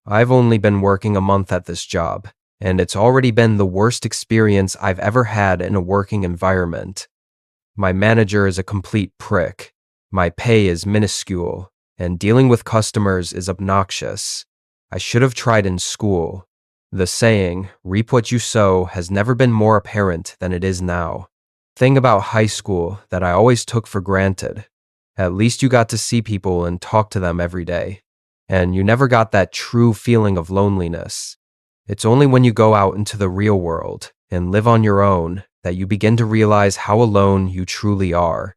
I've only been working a month at this job, and it's already been the worst experience I've ever had in a working environment. My manager is a complete prick. My pay is minuscule, and dealing with customers is obnoxious. I should have tried in school. The saying, reap what you sow, has never been more apparent than it is now. Thing about high school that I always took for granted. At least you got to see people and talk to them every day. And you never got that true feeling of loneliness. It's only when you go out into the real world and live on your own that you begin to realize how alone you truly are.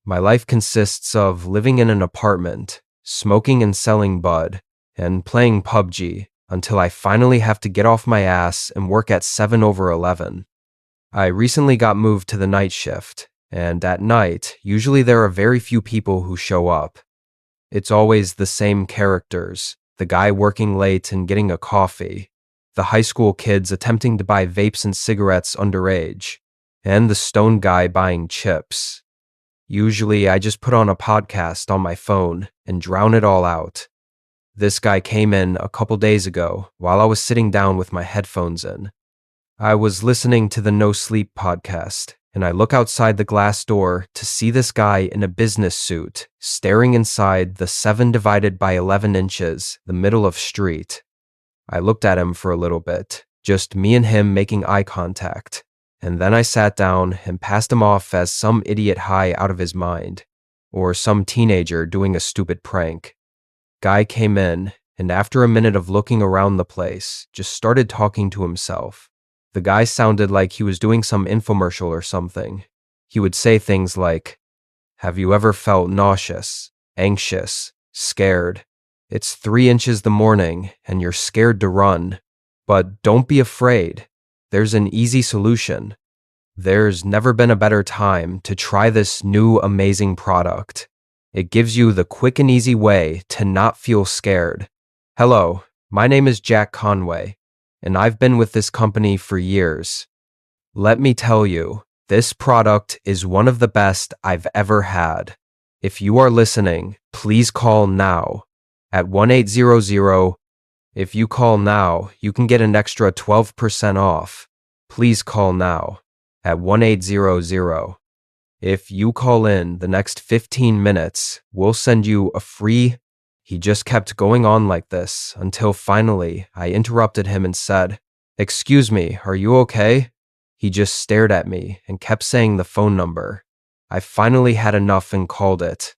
My life consists of living in an apartment, smoking and selling bud, and playing PUBG until I finally have to get off my ass and work at 7/11. I recently got moved to the night shift, and at night, usually there are very few people who show up. It's always the same characters, the guy working late and getting a coffee, the high school kids attempting to buy vapes and cigarettes underage, and the stoned guy buying chips. Usually I just put on a podcast on my phone and drown it all out. This guy came in a couple days ago while I was sitting down with my headphones in. I was listening to the No Sleep podcast, and I look outside the glass door to see this guy in a business suit staring inside the 7 divided by 11 inches, the middle of street. I looked at him for a little bit, just me and him making eye contact, and then I sat down and passed him off as some idiot high out of his mind, or some teenager doing a stupid prank. Guy came in, and after a minute of looking around the place, just started talking to himself. The guy sounded like he was doing some infomercial or something. He would say things like, "Have you ever felt nauseous, anxious, scared? It's 3 inches the morning and you're scared to run. But don't be afraid. There's an easy solution. There's never been a better time to try this new amazing product. It gives you the quick and easy way to not feel scared. Hello, my name is Jack Conway, and I've been with this company for years. Let me tell you, this product is one of the best I've ever had. If you are listening, please call now at 1-800. If you call now, you can get an extra 12% off. Please call now at 1-800. If you call in the next 15 minutes, we'll send you a free..." He just kept going on like this until finally I interrupted him and said, "Excuse me, are you okay?" He just stared at me and kept saying the phone number. I finally had enough and called it.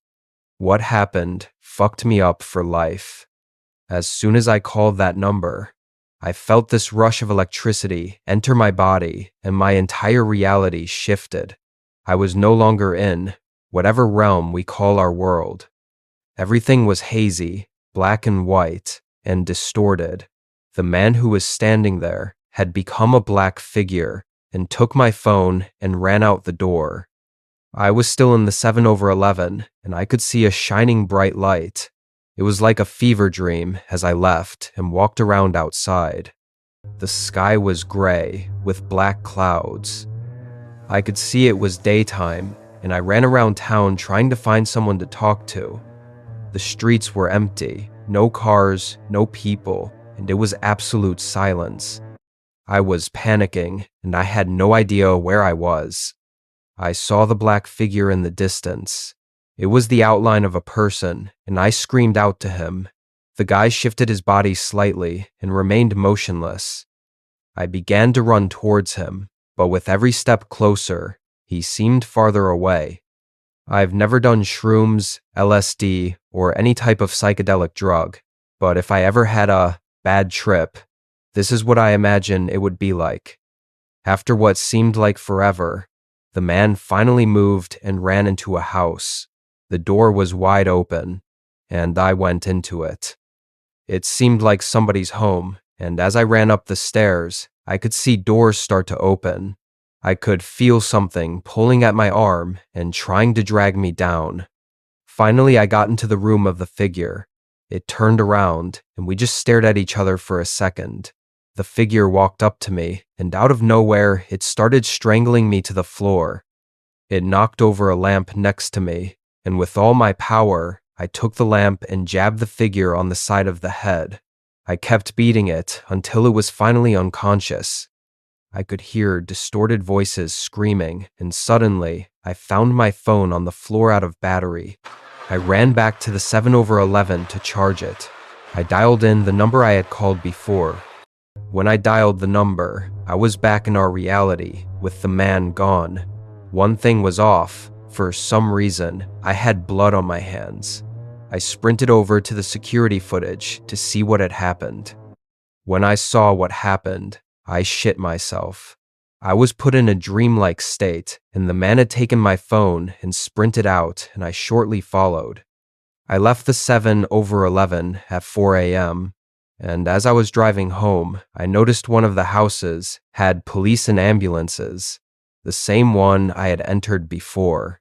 What happened fucked me up for life. As soon as I called that number, I felt this rush of electricity enter my body and my entire reality shifted. I was no longer in whatever realm we call our world. Everything was hazy, black and white, and distorted. The man who was standing there had become a black figure and took my phone and ran out the door. I was still in the 7/11, and I could see a shining bright light. It was like a fever dream as I left and walked around outside. The sky was gray with black clouds. I could see it was daytime, and I ran around town trying to find someone to talk to. The streets were empty, no cars, no people, and it was absolute silence. I was panicking, and I had no idea where I was. I saw the black figure in the distance. It was the outline of a person, and I screamed out to him. The guy shifted his body slightly and remained motionless. I began to run towards him, but with every step closer, he seemed farther away. I've never done shrooms, LSD, or any type of psychedelic drug, but if I ever had a bad trip, this is what I imagine it would be like. After what seemed like forever, the man finally moved and ran into a house. The door was wide open, and I went into it. It seemed like somebody's home, and as I ran up the stairs, I could see doors start to open. I could feel something pulling at my arm and trying to drag me down. Finally, I got into the room of the figure. It turned around, and we just stared at each other for a second. The figure walked up to me, and out of nowhere, it started strangling me to the floor. It knocked over a lamp next to me, and with all my power, I took the lamp and jabbed the figure on the side of the head. I kept beating it until it was finally unconscious. I could hear distorted voices screaming, and suddenly, I found my phone on the floor out of battery. I ran back to the 7/11 to charge it. I dialed in the number I had called before. When I dialed the number, I was back in our reality, with the man gone. One thing was off. For some reason, I had blood on my hands. I sprinted over to the security footage to see what had happened. When I saw what happened, I shit myself. I was put in a dreamlike state, and the man had taken my phone and sprinted out, and I shortly followed. I left the 7/11 at 4 a.m., and as I was driving home, I noticed one of the houses had police and ambulances, the same one I had entered before.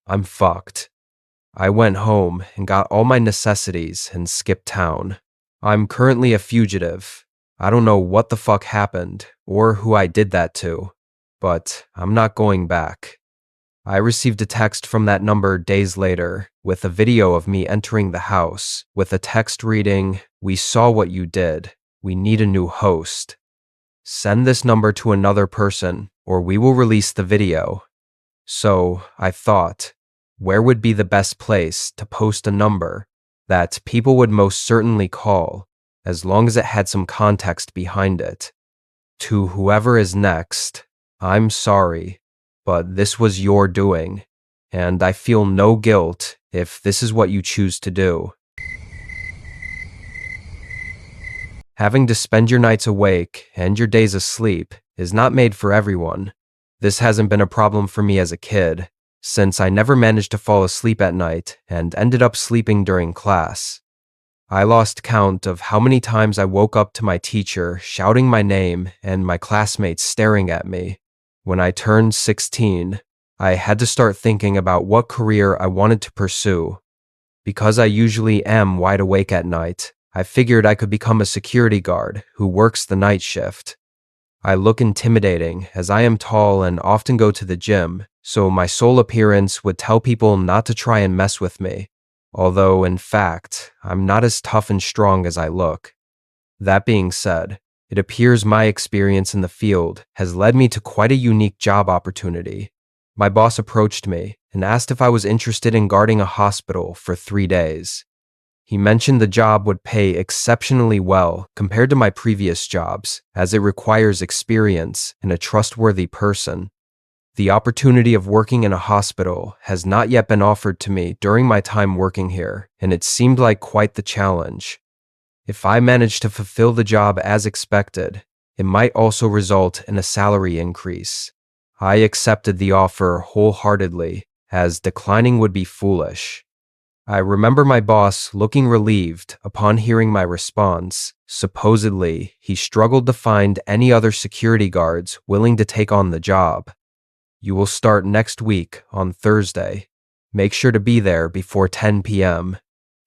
I'm fucked. I went home and got all my necessities and skipped town. I'm currently a fugitive. I don't know what the fuck happened or who I did that to, but I'm not going back. I received a text from that number days later with a video of me entering the house with a text reading, "We saw what you did. We need a new host. Send this number to another person or we will release the video." So I thought, where would be the best place to post a number that people would most certainly call, as long as it had some context behind it? To whoever is next, I'm sorry, but this was your doing, and I feel no guilt if this is what you choose to do. Having to spend your nights awake and your days asleep is not made for everyone. This hasn't been a problem for me as a kid, since I never managed to fall asleep at night and ended up sleeping during class. I lost count of how many times I woke up to my teacher shouting my name and my classmates staring at me. When I turned 16, I had to start thinking about what career I wanted to pursue. Because I usually am wide awake at night, I figured I could become a security guard who works the night shift. I look intimidating as I am tall and often go to the gym, so my sole appearance would tell people not to try and mess with me, although in fact, I'm not as tough and strong as I look. That being said, it appears my experience in the field has led me to quite a unique job opportunity. My boss approached me and asked if I was interested in guarding a hospital for 3 days. He mentioned the job would pay exceptionally well compared to my previous jobs, as it requires experience and a trustworthy person. The opportunity of working in a hospital has not yet been offered to me during my time working here, and it seemed like quite the challenge. If I managed to fulfill the job as expected, it might also result in a salary increase. I accepted the offer wholeheartedly, as declining would be foolish. I remember my boss looking relieved upon hearing my response. Supposedly, he struggled to find any other security guards willing to take on the job. "You will start next week on Thursday. Make sure to be there before 10 p.m.,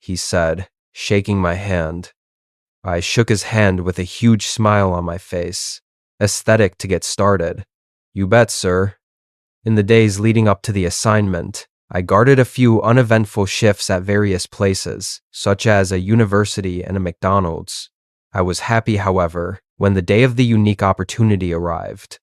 he said, shaking my hand. I shook his hand with a huge smile on my face. Aesthetic to get started. "You bet, sir." In the days leading up to the assignment, I guarded a few uneventful shifts at various places, such as a university and a McDonald's. I was happy, however, when the day of the unique opportunity arrived.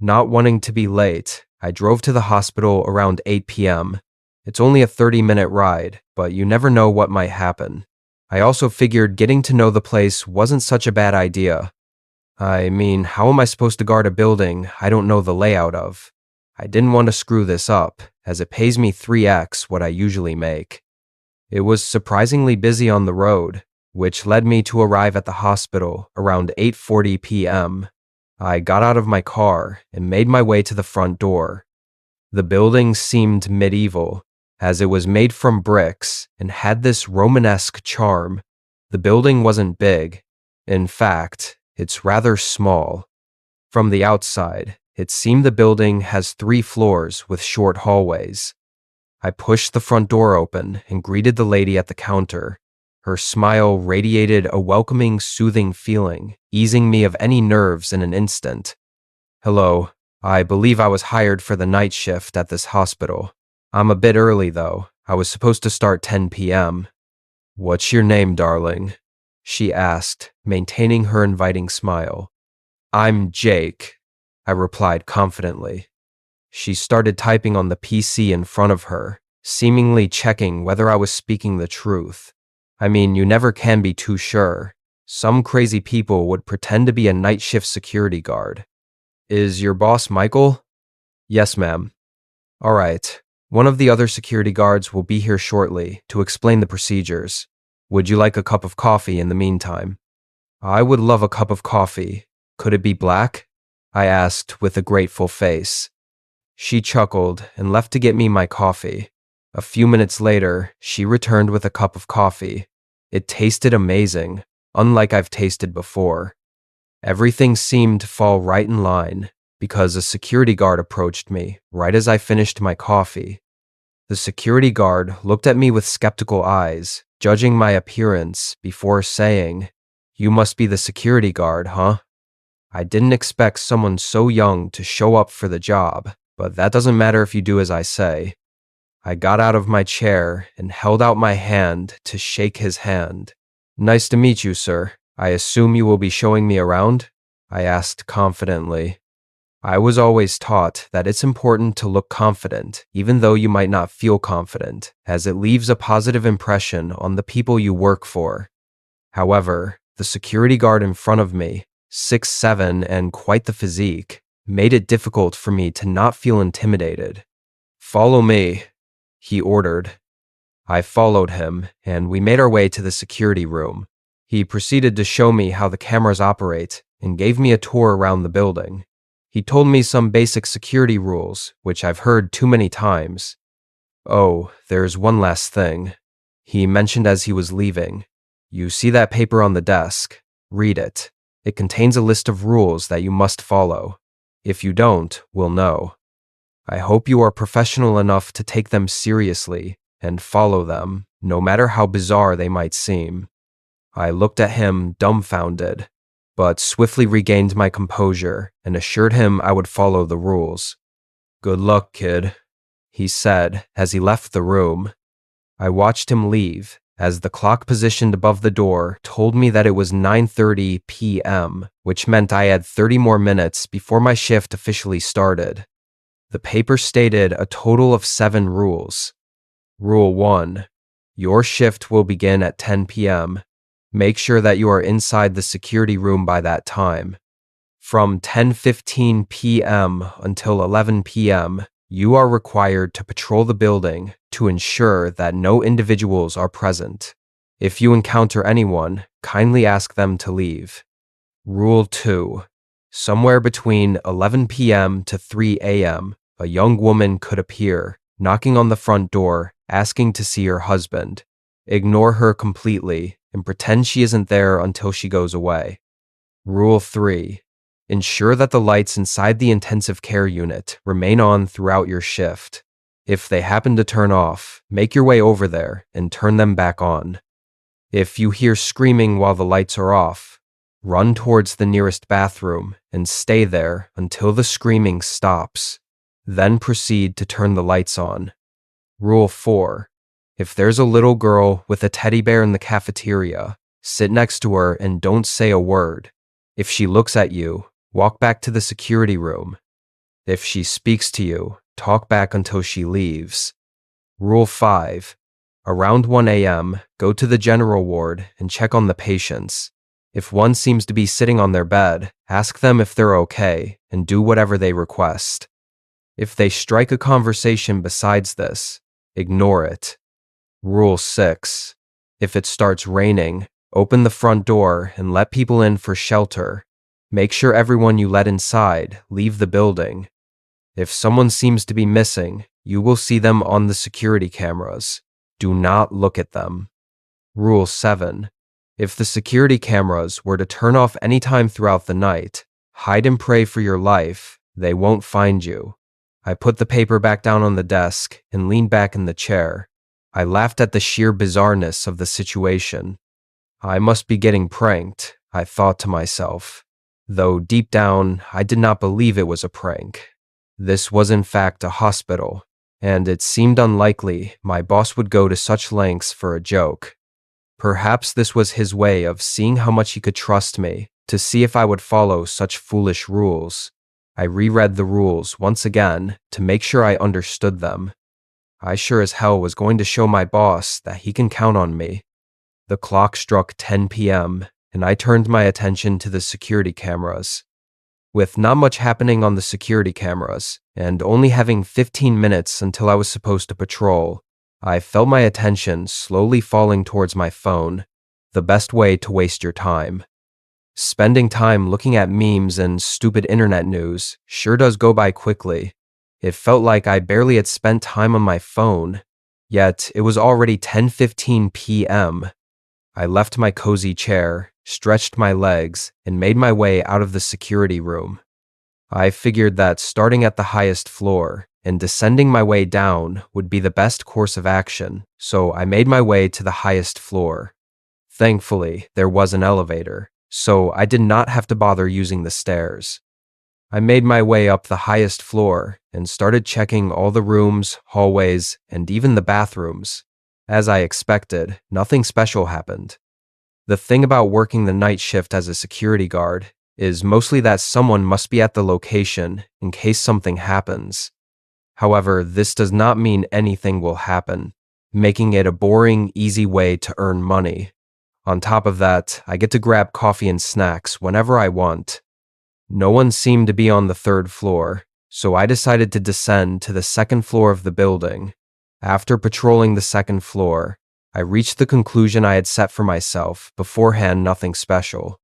Not wanting to be late, I drove to the hospital around 8 p.m. It's only a 30-minute ride, but you never know what might happen. I also figured getting to know the place wasn't such a bad idea. I mean, how am I supposed to guard a building I don't know the layout of? I didn't want to screw this up, as it pays me 3x what I usually make. It was surprisingly busy on the road, which led me to arrive at the hospital around 8:40 p.m. I got out of my car and made my way to the front door. The building seemed medieval, as it was made from bricks and had this Romanesque charm. The building wasn't big. In fact, it's rather small. From the outside, it seemed the building has 3 floors with short hallways. I pushed the front door open and greeted the lady at the counter. Her smile radiated a welcoming, soothing feeling, easing me of any nerves in an instant. "Hello, I believe I was hired for the night shift at this hospital. I'm a bit early, though. I was supposed to start 10 p.m. "What's your name, darling?" she asked, maintaining her inviting smile. I'm Jake, I replied confidently. She started typing on the PC in front of her, seemingly checking whether I was speaking the truth. I mean, you never can be too sure. Some crazy people would pretend to be a night shift security guard. Is your boss Michael? Yes, ma'am. All right. One of the other security guards will be here shortly to explain the procedures. Would you like a cup of coffee in the meantime? I would love a cup of coffee. Could it be black? I asked with a grateful face. She chuckled and left to get me my coffee. A few minutes later, she returned with a cup of coffee. It tasted amazing, unlike I've tasted before. Everything seemed to fall right in line because a security guard approached me right as I finished my coffee. The security guard looked at me with skeptical eyes, judging my appearance before saying, "You must be the security guard, huh?" I didn't expect someone so young to show up for the job, but that doesn't matter if you do as I say. I got out of my chair and held out my hand to shake his hand. Nice to meet you, sir. I assume you will be showing me around? I asked confidently. I was always taught that it's important to look confident, even though you might not feel confident, as it leaves a positive impression on the people you work for. However, the security guard in front of me, 6'7" and quite the physique, made it difficult for me to not feel intimidated. Follow me, he ordered. I followed him, and we made our way to the security room. He proceeded to show me how the cameras operate and gave me a tour around the building. He told me some basic security rules, which I've heard too many times. Oh, there's one last thing, he mentioned as he was leaving. You see that paper on the desk? Read it. It contains a list of rules that you must follow. If you don't, we'll know. I hope you are professional enough to take them seriously and follow them, no matter how bizarre they might seem. I looked at him dumbfounded, but swiftly regained my composure and assured him I would follow the rules. Good luck, kid, he said as he left the room. I watched him leave, as the clock positioned above the door told me that it was 9:30 p.m., which meant I had 30 more minutes before my shift officially started. The paper stated a total of 7 rules. Rule 1. Your shift will begin at 10 p.m. Make sure that you are inside the security room by that time. From 10:15 p.m. until 11 p.m., you are required to patrol the building to ensure that no individuals are present. If you encounter anyone, kindly ask them to leave. Rule 2. Somewhere between 11 p.m. to 3 a.m., a young woman could appear, knocking on the front door, asking to see her husband. Ignore her completely and pretend she isn't there until she goes away. Rule 3. Ensure that the lights inside the intensive care unit remain on throughout your shift. If they happen to turn off, make your way over there and turn them back on. If you hear screaming while the lights are off, run towards the nearest bathroom and stay there until the screaming stops. Then proceed to turn the lights on. Rule 4. If there's a little girl with a teddy bear in the cafeteria, sit next to her and don't say a word. If she looks at you, walk back to the security room. If she speaks to you, talk back until she leaves. Rule 5. Around 1 a.m., go to the general ward and check on the patients. If one seems to be sitting on their bed, ask them if they're okay and do whatever they request. If they strike a conversation besides this, ignore it. Rule 6. If it starts raining, open the front door and let people in for shelter. Make sure everyone you let inside leave the building. If someone seems to be missing, you will see them on the security cameras. Do not look at them. Rule 7. If the security cameras were to turn off anytime throughout the night, hide and pray for your life. They won't find you. I put the paper back down on the desk and leaned back in the chair. I laughed at the sheer bizarreness of the situation. I must be getting pranked, I thought to myself, though deep down I did not believe it was a prank. This was in fact a hospital, and it seemed unlikely my boss would go to such lengths for a joke. Perhaps this was his way of seeing how much he could trust me, to see if I would follow such foolish rules. I reread the rules once again to make sure I understood them. I sure as hell was going to show my boss that he can count on me. The clock struck 10 p.m., and I turned my attention to the security cameras. With not much happening on the security cameras, and only having 15 minutes until I was supposed to patrol, I felt my attention slowly falling towards my phone, the best way to waste your time. Spending time looking at memes and stupid internet news sure does go by quickly. It felt like I barely had spent time on my phone, yet it was already 10:15 p.m. I left my cozy chair, stretched my legs, and made my way out of the security room. I figured that starting at the highest floor and descending my way down would be the best course of action, so I made my way to the highest floor. Thankfully, there was an elevator, so I did not have to bother using the stairs. I made my way up the highest floor and started checking all the rooms, hallways, and even the bathrooms. As I expected, nothing special happened. The thing about working the night shift as a security guard is mostly that someone must be at the location in case something happens. However, this does not mean anything will happen, making it a boring, easy way to earn money. On top of that, I get to grab coffee and snacks whenever I want. No one seemed to be on the third floor, so I decided to descend to the second floor of the building. After patrolling the second floor, I reached the conclusion I had set for myself beforehand, nothing special.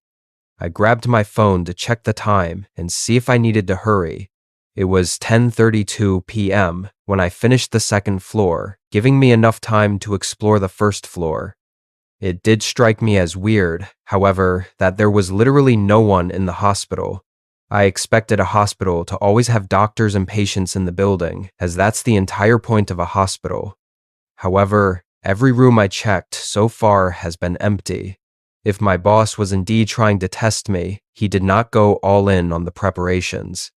I grabbed my phone to check the time and see if I needed to hurry. It was 10:32 p.m. when I finished the second floor, giving me enough time to explore the first floor. It did strike me as weird, however, that there was literally no one in the hospital. I expected a hospital to always have doctors and patients in the building, as that's the entire point of a hospital. However, every room I checked so far has been empty. If my boss was indeed trying to test me, he did not go all in on the preparations.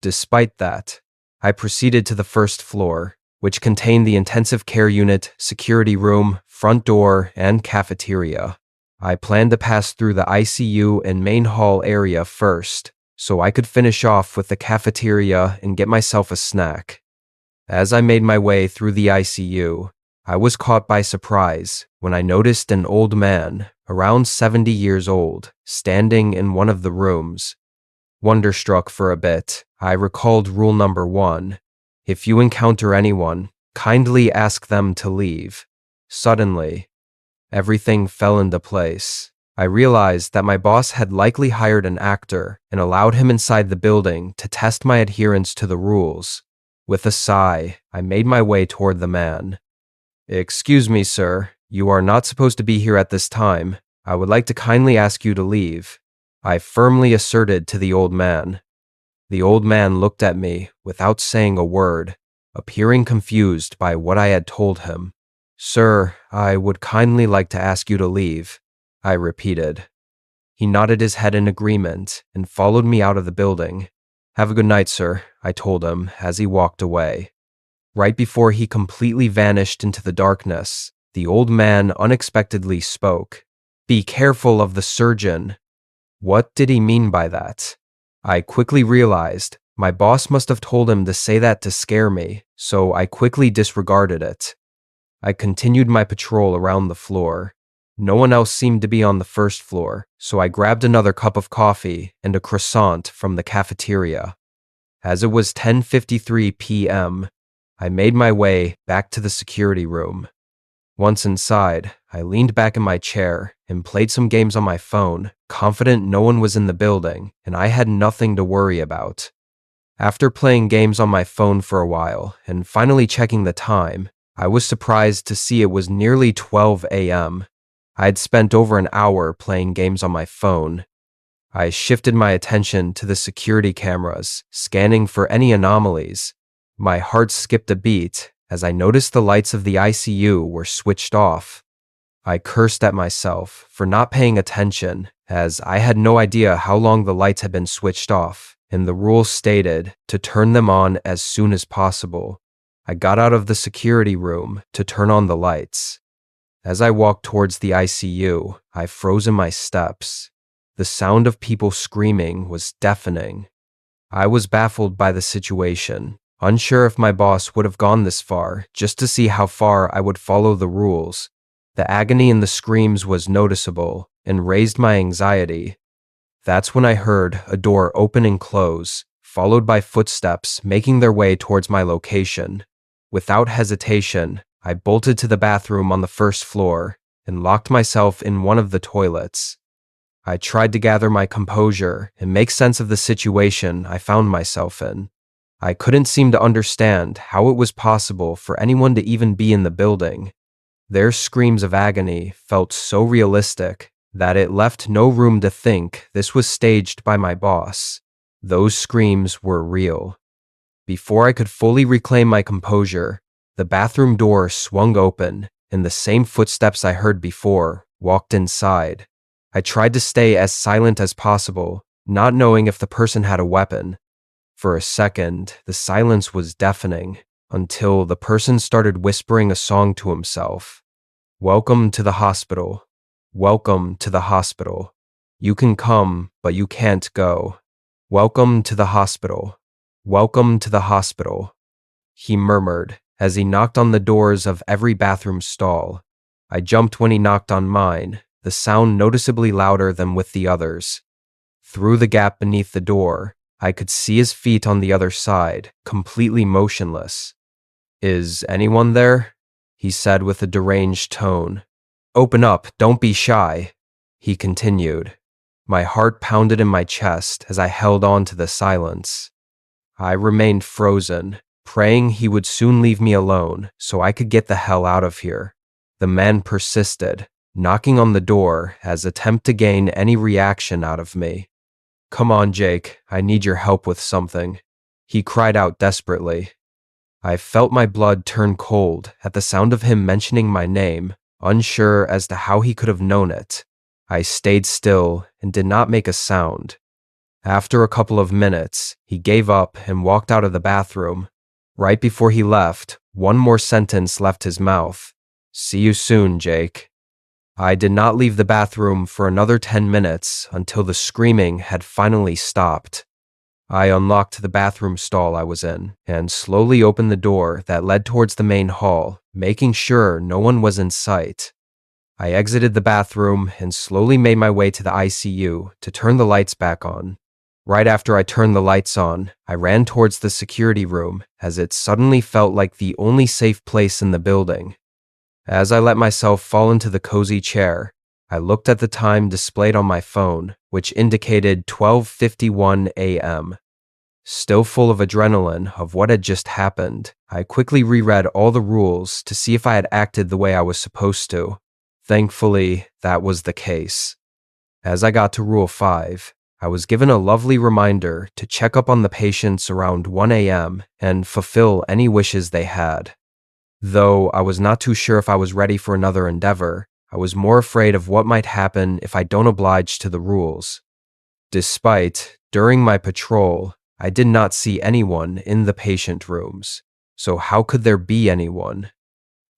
Despite that, I proceeded to the first floor, which contained the intensive care unit, security room, front door, and cafeteria. I planned to pass through the ICU and main hall area first, so I could finish off with the cafeteria and get myself a snack. As I made my way through the ICU, I was caught by surprise when I noticed an old man, around 70 years old, standing in one of the rooms. Wonderstruck for a bit, I recalled rule number 1. If you encounter anyone, kindly ask them to leave. Suddenly, everything fell into place. I realized that my boss had likely hired an actor and allowed him inside the building to test my adherence to the rules. With a sigh, I made my way toward the man. "Excuse me, sir. You are not supposed to be here at this time. I would like to kindly ask you to leave," I firmly asserted to the old man. The old man looked at me without saying a word, appearing confused by what I had told him. "Sir, I would kindly like to ask you to leave," I repeated. He nodded his head in agreement and followed me out of the building. "Have a good night, sir," I told him as he walked away. Right before he completely vanished into the darkness, the old man unexpectedly spoke. "Be careful of the surgeon." What did he mean by that? I quickly realized my boss must have told him to say that to scare me, so I quickly disregarded it. I continued my patrol around the floor. No one else seemed to be on the first floor, so I grabbed another cup of coffee and a croissant from the cafeteria. As it was 10:53 p.m., I made my way back to the security room. Once inside, I leaned back in my chair and played some games on my phone, confident no one was in the building and I had nothing to worry about. After playing games on my phone for a while and finally checking the time, I was surprised to see it was nearly 12 a.m. I had spent over an hour playing games on my phone. I shifted my attention to the security cameras, scanning for any anomalies. My heart skipped a beat as I noticed the lights of the ICU were switched off. I cursed at myself for not paying attention, as I had no idea how long the lights had been switched off, and the rules stated to turn them on as soon as possible. I got out of the security room to turn on the lights. As I walked towards the ICU, I froze in my steps. The sound of people screaming was deafening. I was baffled by the situation, unsure if my boss would have gone this far just to see how far I would follow the rules. The agony in the screams was noticeable and raised my anxiety. That's when I heard a door open and close, followed by footsteps making their way towards my location. Without hesitation, I bolted to the bathroom on the first floor and locked myself in one of the toilets. I tried to gather my composure and make sense of the situation I found myself in. I couldn't seem to understand how it was possible for anyone to even be in the building. Their screams of agony felt so realistic that it left no room to think this was staged by my boss. Those screams were real. Before I could fully reclaim my composure, the bathroom door swung open and the same footsteps I heard before walked inside. I tried to stay as silent as possible, not knowing if the person had a weapon. For a second, the silence was deafening, until the person started whispering a song to himself. "Welcome to the hospital. Welcome to the hospital. You can come, but you can't go. Welcome to the hospital. Welcome to the hospital," he murmured as he knocked on the doors of every bathroom stall. I jumped when he knocked on mine, the sound noticeably louder than with the others. Through the gap beneath the door, I could see his feet on the other side, completely motionless. "Is anyone there?" he said with a deranged tone. "Open up, don't be shy," he continued. My heart pounded in my chest as I held on to the silence. I remained frozen, praying he would soon leave me alone so I could get the hell out of here. The man persisted, knocking on the door as attempt to gain any reaction out of me. "Come on, Jake, I need your help with something," he cried out desperately. I felt my blood turn cold at the sound of him mentioning my name, unsure as to how he could have known it. I stayed still and did not make a sound. After a couple of minutes, he gave up and walked out of the bathroom. Right before he left, one more sentence left his mouth. "See you soon, Jake." I did not leave the bathroom for another 10 minutes until the screaming had finally stopped. I unlocked the bathroom stall I was in and slowly opened the door that led towards the main hall, making sure no one was in sight. I exited the bathroom and slowly made my way to the ICU to turn the lights back on. Right after I turned the lights on, I ran towards the security room as it suddenly felt like the only safe place in the building. As I let myself fall into the cozy chair, I looked at the time displayed on my phone, which indicated 12:51 a.m. Still full of adrenaline of what had just happened, I quickly reread all the rules to see if I had acted the way I was supposed to. Thankfully, that was the case. As I got to Rule 5, I was given a lovely reminder to check up on the patients around 1 a.m. and fulfill any wishes they had. Though I was not too sure if I was ready for another endeavor, I was more afraid of what might happen if I don't oblige to the rules. Despite, during my patrol, I did not see anyone in the patient rooms, so how could there be anyone?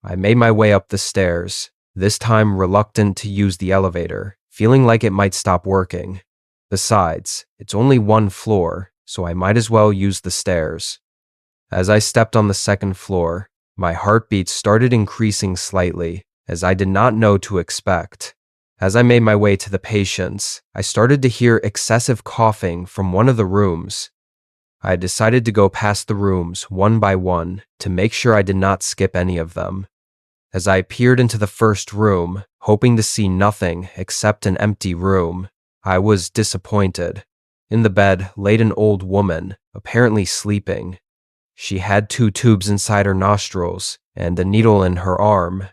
I made my way up the stairs, this time reluctant to use the elevator, feeling like it might stop working. Besides, it's only one floor, so I might as well use the stairs. As I stepped on the second floor, my heartbeat started increasing slightly, as I did not know to expect. As I made my way to the patients, I started to hear excessive coughing from one of the rooms. I decided to go past the rooms one by one to make sure I did not skip any of them. As I peered into the first room, hoping to see nothing except an empty room, I was disappointed. In the bed laid an old woman, apparently sleeping. She had 2 tubes inside her nostrils and a needle in her arm.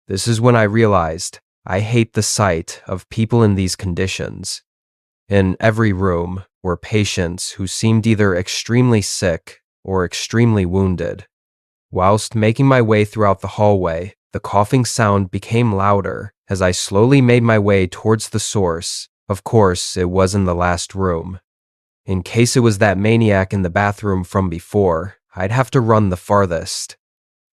This is when I realized I hate the sight of people in these conditions. In every room were patients who seemed either extremely sick or extremely wounded. Whilst making my way throughout the hallway, the coughing sound became louder as I slowly made my way towards the source. Of course, it was in the last room. In case it was that maniac in the bathroom from before, I'd have to run the farthest.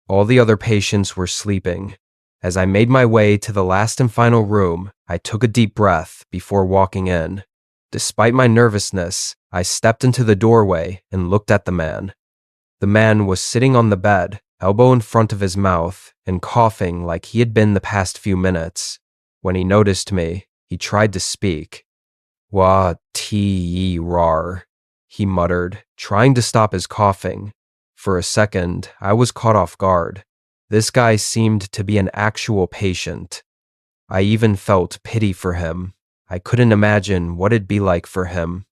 All the other patients were sleeping. As I made my way to the last and final room, I took a deep breath before walking in. Despite my nervousness, I stepped into the doorway and looked at the man. The man was sitting on the bed, elbow in front of his mouth, and coughing like he had been the past few minutes. When he noticed me, he tried to speak. "Wa-ti-rar," he muttered, trying to stop his coughing. For a second, I was caught off guard. This guy seemed to be an actual patient. I even felt pity for him. I couldn't imagine what it'd be like for him.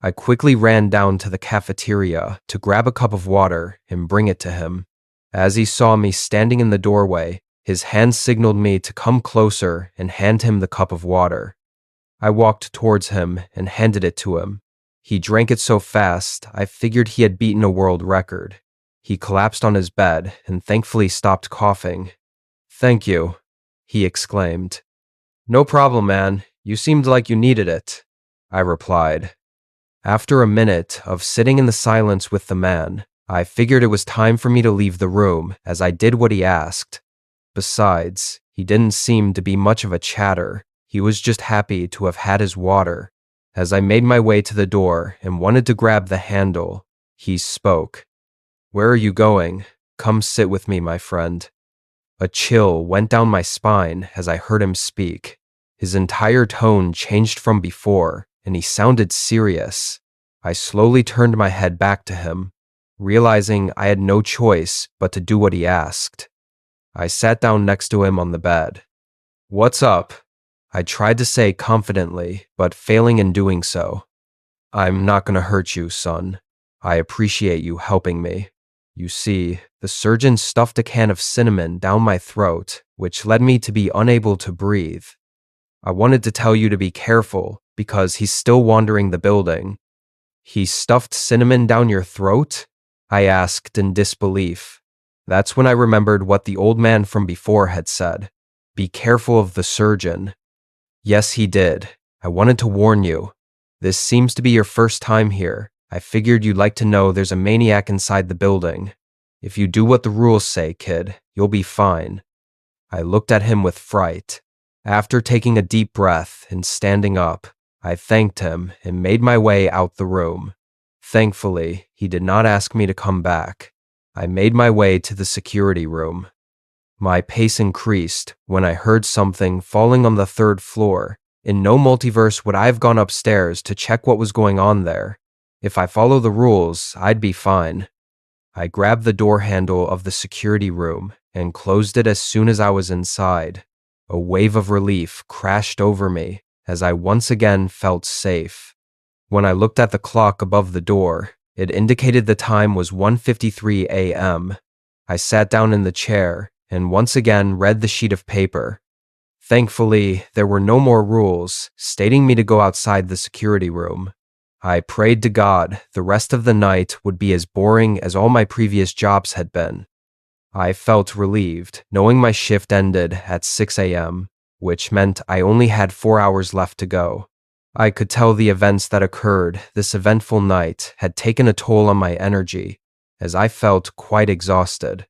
I quickly ran down to the cafeteria to grab a cup of water and bring it to him. As he saw me standing in the doorway, his hand signaled me to come closer and hand him the cup of water. I walked towards him and handed it to him. He drank it so fast, I figured he had beaten a world record. He collapsed on his bed and thankfully stopped coughing. "Thank you," he exclaimed. "No problem, man. You seemed like you needed it," I replied. After a minute of sitting in the silence with the man, I figured it was time for me to leave the room as I did what he asked. Besides, he didn't seem to be much of a chatter. He was just happy to have had his water. As I made my way to the door and wanted to grab the handle, he spoke. "Where are you going? Come sit with me, my friend." A chill went down my spine as I heard him speak. His entire tone changed from before, and he sounded serious. I slowly turned my head back to him, realizing I had no choice but to do what he asked. I sat down next to him on the bed. "What's up?" I tried to say confidently, but failing in doing so. "I'm not gonna hurt you, son. I appreciate you helping me. You see, the surgeon stuffed a can of cinnamon down my throat, which led me to be unable to breathe. I wanted to tell you to be careful, because he's still wandering the building." "He stuffed cinnamon down your throat?" I asked in disbelief. That's when I remembered what the old man from before had said. Be careful of the surgeon. "Yes, he did. I wanted to warn you. This seems to be your first time here. I figured you'd like to know there's a maniac inside the building. If you do what the rules say, kid, you'll be fine." I looked at him with fright. After taking a deep breath and standing up, I thanked him and made my way out the room. Thankfully, he did not ask me to come back. I made my way to the security room. My pace increased when I heard something falling on the third floor. In no multiverse would I have gone upstairs to check what was going on there. If I follow the rules, I'd be fine. I grabbed the door handle of the security room and closed it as soon as I was inside. A wave of relief crashed over me as I once again felt safe. When I looked at the clock above the door, it indicated the time was 1:53 a.m. I sat down in the chair and once again read the sheet of paper. Thankfully, there were no more rules stating me to go outside the security room. I prayed to God the rest of the night would be as boring as all my previous jobs had been. I felt relieved, knowing my shift ended at 6 a.m., which meant I only had 4 hours left to go. I could tell the events that occurred this eventful night had taken a toll on my energy, as I felt quite exhausted.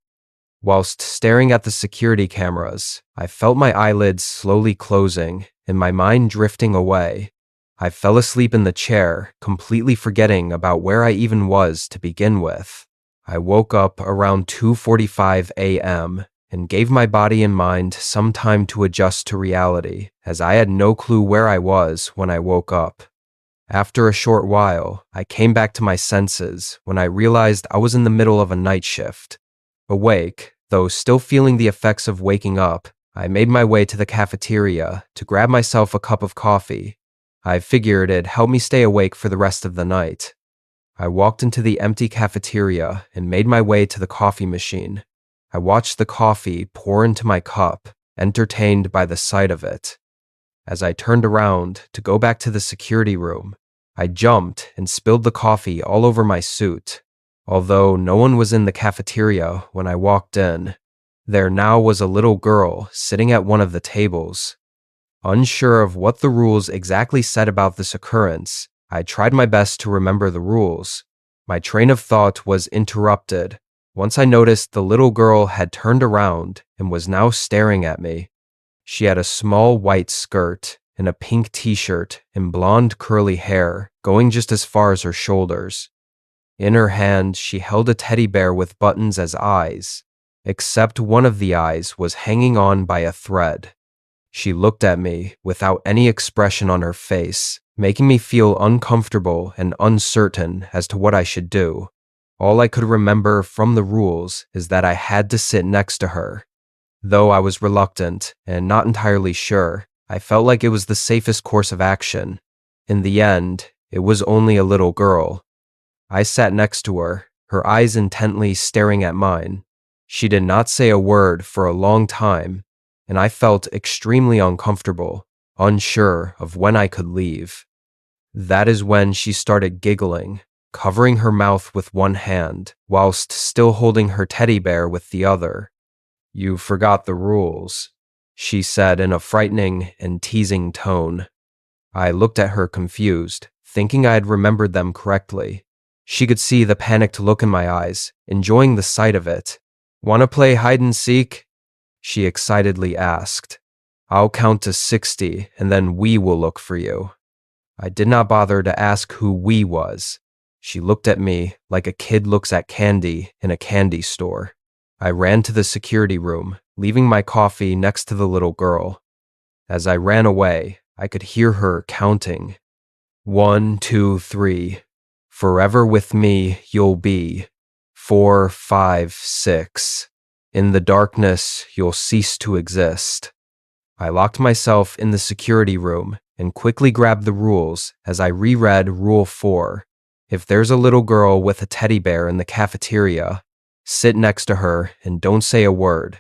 Whilst staring at the security cameras, I felt my eyelids slowly closing and my mind drifting away. I fell asleep in the chair, completely forgetting about where I even was to begin with. I woke up around 2:45 a.m. and gave my body and mind some time to adjust to reality, as I had no clue where I was when I woke up. After a short while, I came back to my senses when I realized I was in the middle of a night shift. Awake, though still feeling the effects of waking up, I made my way to the cafeteria to grab myself a cup of coffee. I figured it'd help me stay awake for the rest of the night. I walked into the empty cafeteria and made my way to the coffee machine. I watched the coffee pour into my cup, entertained by the sight of it. As I turned around to go back to the security room, I jumped and spilled the coffee all over my suit. Although no one was in the cafeteria when I walked in, there now was a little girl sitting at one of the tables. Unsure of what the rules exactly said about this occurrence, I tried my best to remember the rules. My train of thought was interrupted Once I noticed the little girl had turned around and was now staring at me. She had a small white skirt and a pink t-shirt and blonde curly hair going just as far as her shoulders. In her hand, she held a teddy bear with buttons as eyes, except one of the eyes was hanging on by a thread. She looked at me without any expression on her face, making me feel uncomfortable and uncertain as to what I should do. All I could remember from the rules is that I had to sit next to her. Though I was reluctant and not entirely sure, I felt like it was the safest course of action. In the end, it was only a little girl. I sat next to her, her eyes intently staring at mine. She did not say a word for a long time, and I felt extremely uncomfortable, unsure of when I could leave. That is when she started giggling, covering her mouth with one hand, whilst still holding her teddy bear with the other. "You forgot the rules," she said in a frightening and teasing tone. I looked at her confused, thinking I had remembered them correctly. She could see the panicked look in my eyes, enjoying the sight of it. "Want to play hide and seek?" she excitedly asked. "I'll count to 60 and then we will look for you." I did not bother to ask who we was. She looked at me like a kid looks at candy in a candy store. I ran to the security room, leaving my coffee next to the little girl. As I ran away, I could hear her counting. 1, 2, 3. Forever with me you'll be. 4, 5, 6. In the darkness you'll cease to exist. I locked myself in the security room and quickly grabbed the rules as I reread Rule 4. If there's a little girl with a teddy bear in the cafeteria, sit next to her and don't say a word.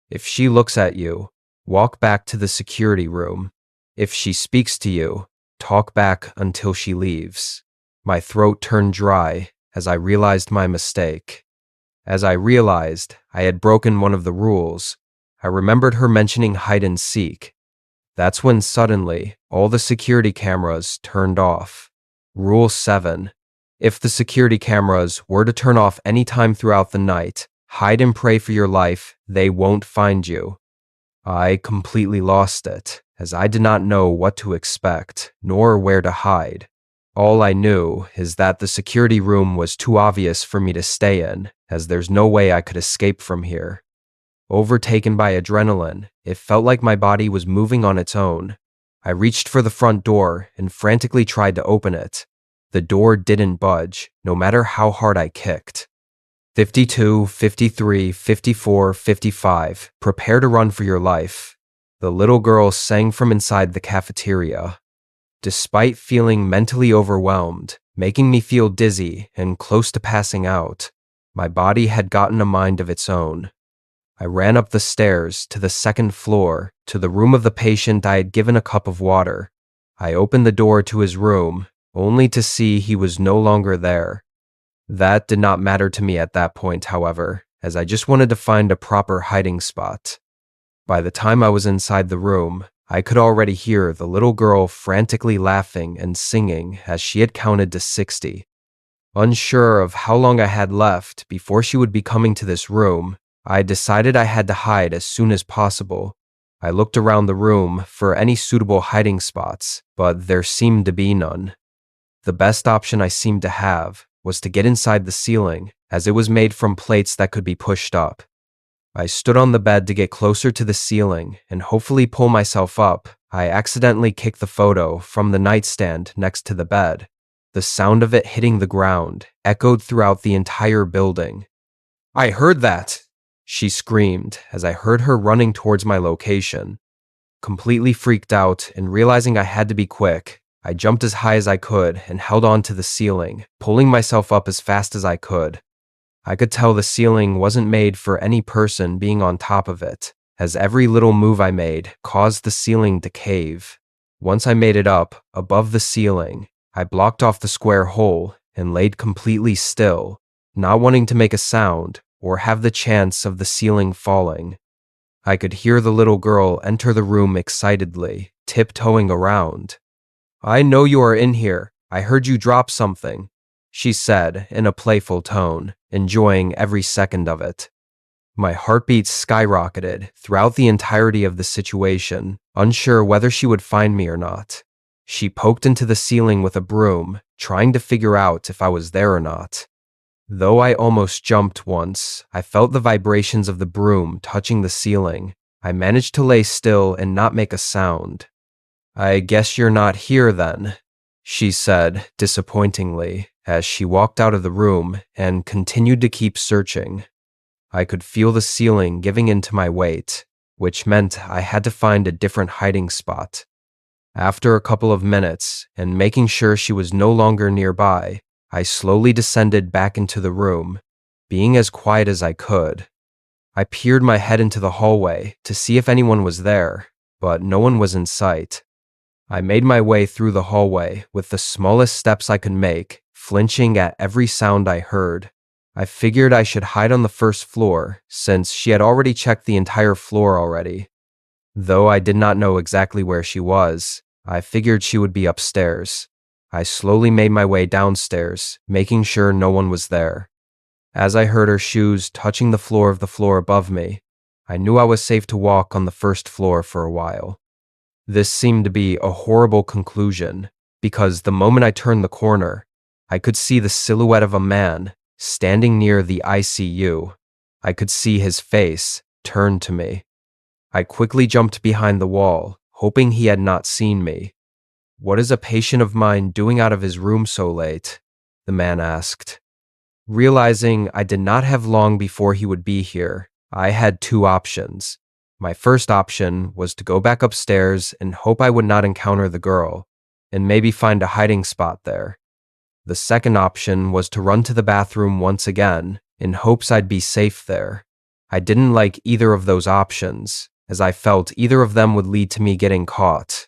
If she looks at you, walk back to the security room. If she speaks to you, talk back until she leaves. My throat turned dry as I realized my mistake. As I realized I had broken one of the rules, I remembered her mentioning hide and seek. That's when suddenly all the security cameras turned off. Rule 7. If the security cameras were to turn off any time throughout the night, hide and pray for your life, they won't find you. I completely lost it, as I did not know what to expect, nor where to hide. All I knew is that the security room was too obvious for me to stay in, as there's no way I could escape from here. Overtaken by adrenaline, it felt like my body was moving on its own. I reached for the front door and frantically tried to open it. The door didn't budge, no matter how hard I kicked. 52, 53, 54, 55. Prepare to run for your life. The little girl sang from inside the cafeteria. Despite feeling mentally overwhelmed, making me feel dizzy and close to passing out, my body had gotten a mind of its own. I ran up the stairs to the second floor, to the room of the patient I had given a cup of water. I opened the door to his room, only to see he was no longer there. That did not matter to me at that point, however, as I just wanted to find a proper hiding spot. By the time I was inside the room, I could already hear the little girl frantically laughing and singing as she had counted to 60. Unsure of how long I had left before she would be coming to this room, I decided I had to hide as soon as possible. I looked around the room for any suitable hiding spots, but there seemed to be none. The best option I seemed to have was to get inside the ceiling, as it was made from plates that could be pushed up. I stood on the bed to get closer to the ceiling and hopefully pull myself up. I accidentally kicked the photo from the nightstand next to the bed. The sound of it hitting the ground echoed throughout the entire building. "I heard that!" she screamed as I heard her running towards my location. Completely freaked out and realizing I had to be quick, I jumped as high as I could and held on to the ceiling, pulling myself up as fast as I could. I could tell the ceiling wasn't made for any person being on top of it, as every little move I made caused the ceiling to cave. Once I made it up, above the ceiling, I blocked off the square hole and laid completely still, not wanting to make a sound or have the chance of the ceiling falling. I could hear the little girl enter the room excitedly, tiptoeing around. "I know you are in here. I heard you drop something." she said in a playful tone, enjoying every second of it. My heartbeat skyrocketed throughout the entirety of the situation, unsure whether she would find me or not. She poked into the ceiling with a broom, trying to figure out if I was there or not. Though I almost jumped once, I felt the vibrations of the broom touching the ceiling. I managed to lay still and not make a sound. "I guess you're not here then," she said disappointingly as she walked out of the room and continued to keep searching. I could feel the ceiling giving in to my weight, which meant I had to find a different hiding spot. After a couple of minutes, and making sure she was no longer nearby, I slowly descended back into the room, being as quiet as I could. I peered my head into the hallway to see if anyone was there, but no one was in sight. I made my way through the hallway with the smallest steps I could make, flinching at every sound I heard. I figured I should hide on the first floor, since she had already checked the entire floor already. Though I did not know exactly where she was, I figured she would be upstairs. I slowly made my way downstairs, making sure no one was there. As I heard her shoes touching the floor above me, I knew I was safe to walk on the first floor for a while. This seemed to be a horrible conclusion, because the moment I turned the corner, I could see the silhouette of a man standing near the ICU. I could see his face turned to me. I quickly jumped behind the wall, hoping he had not seen me. "What is a patient of mine doing out of his room so late?" the man asked. Realizing I did not have long before he would be here, I had two options. My first option was to go back upstairs and hope I would not encounter the girl, and maybe find a hiding spot there. The second option was to run to the bathroom once again, in hopes I'd be safe there. I didn't like either of those options, as I felt either of them would lead to me getting caught.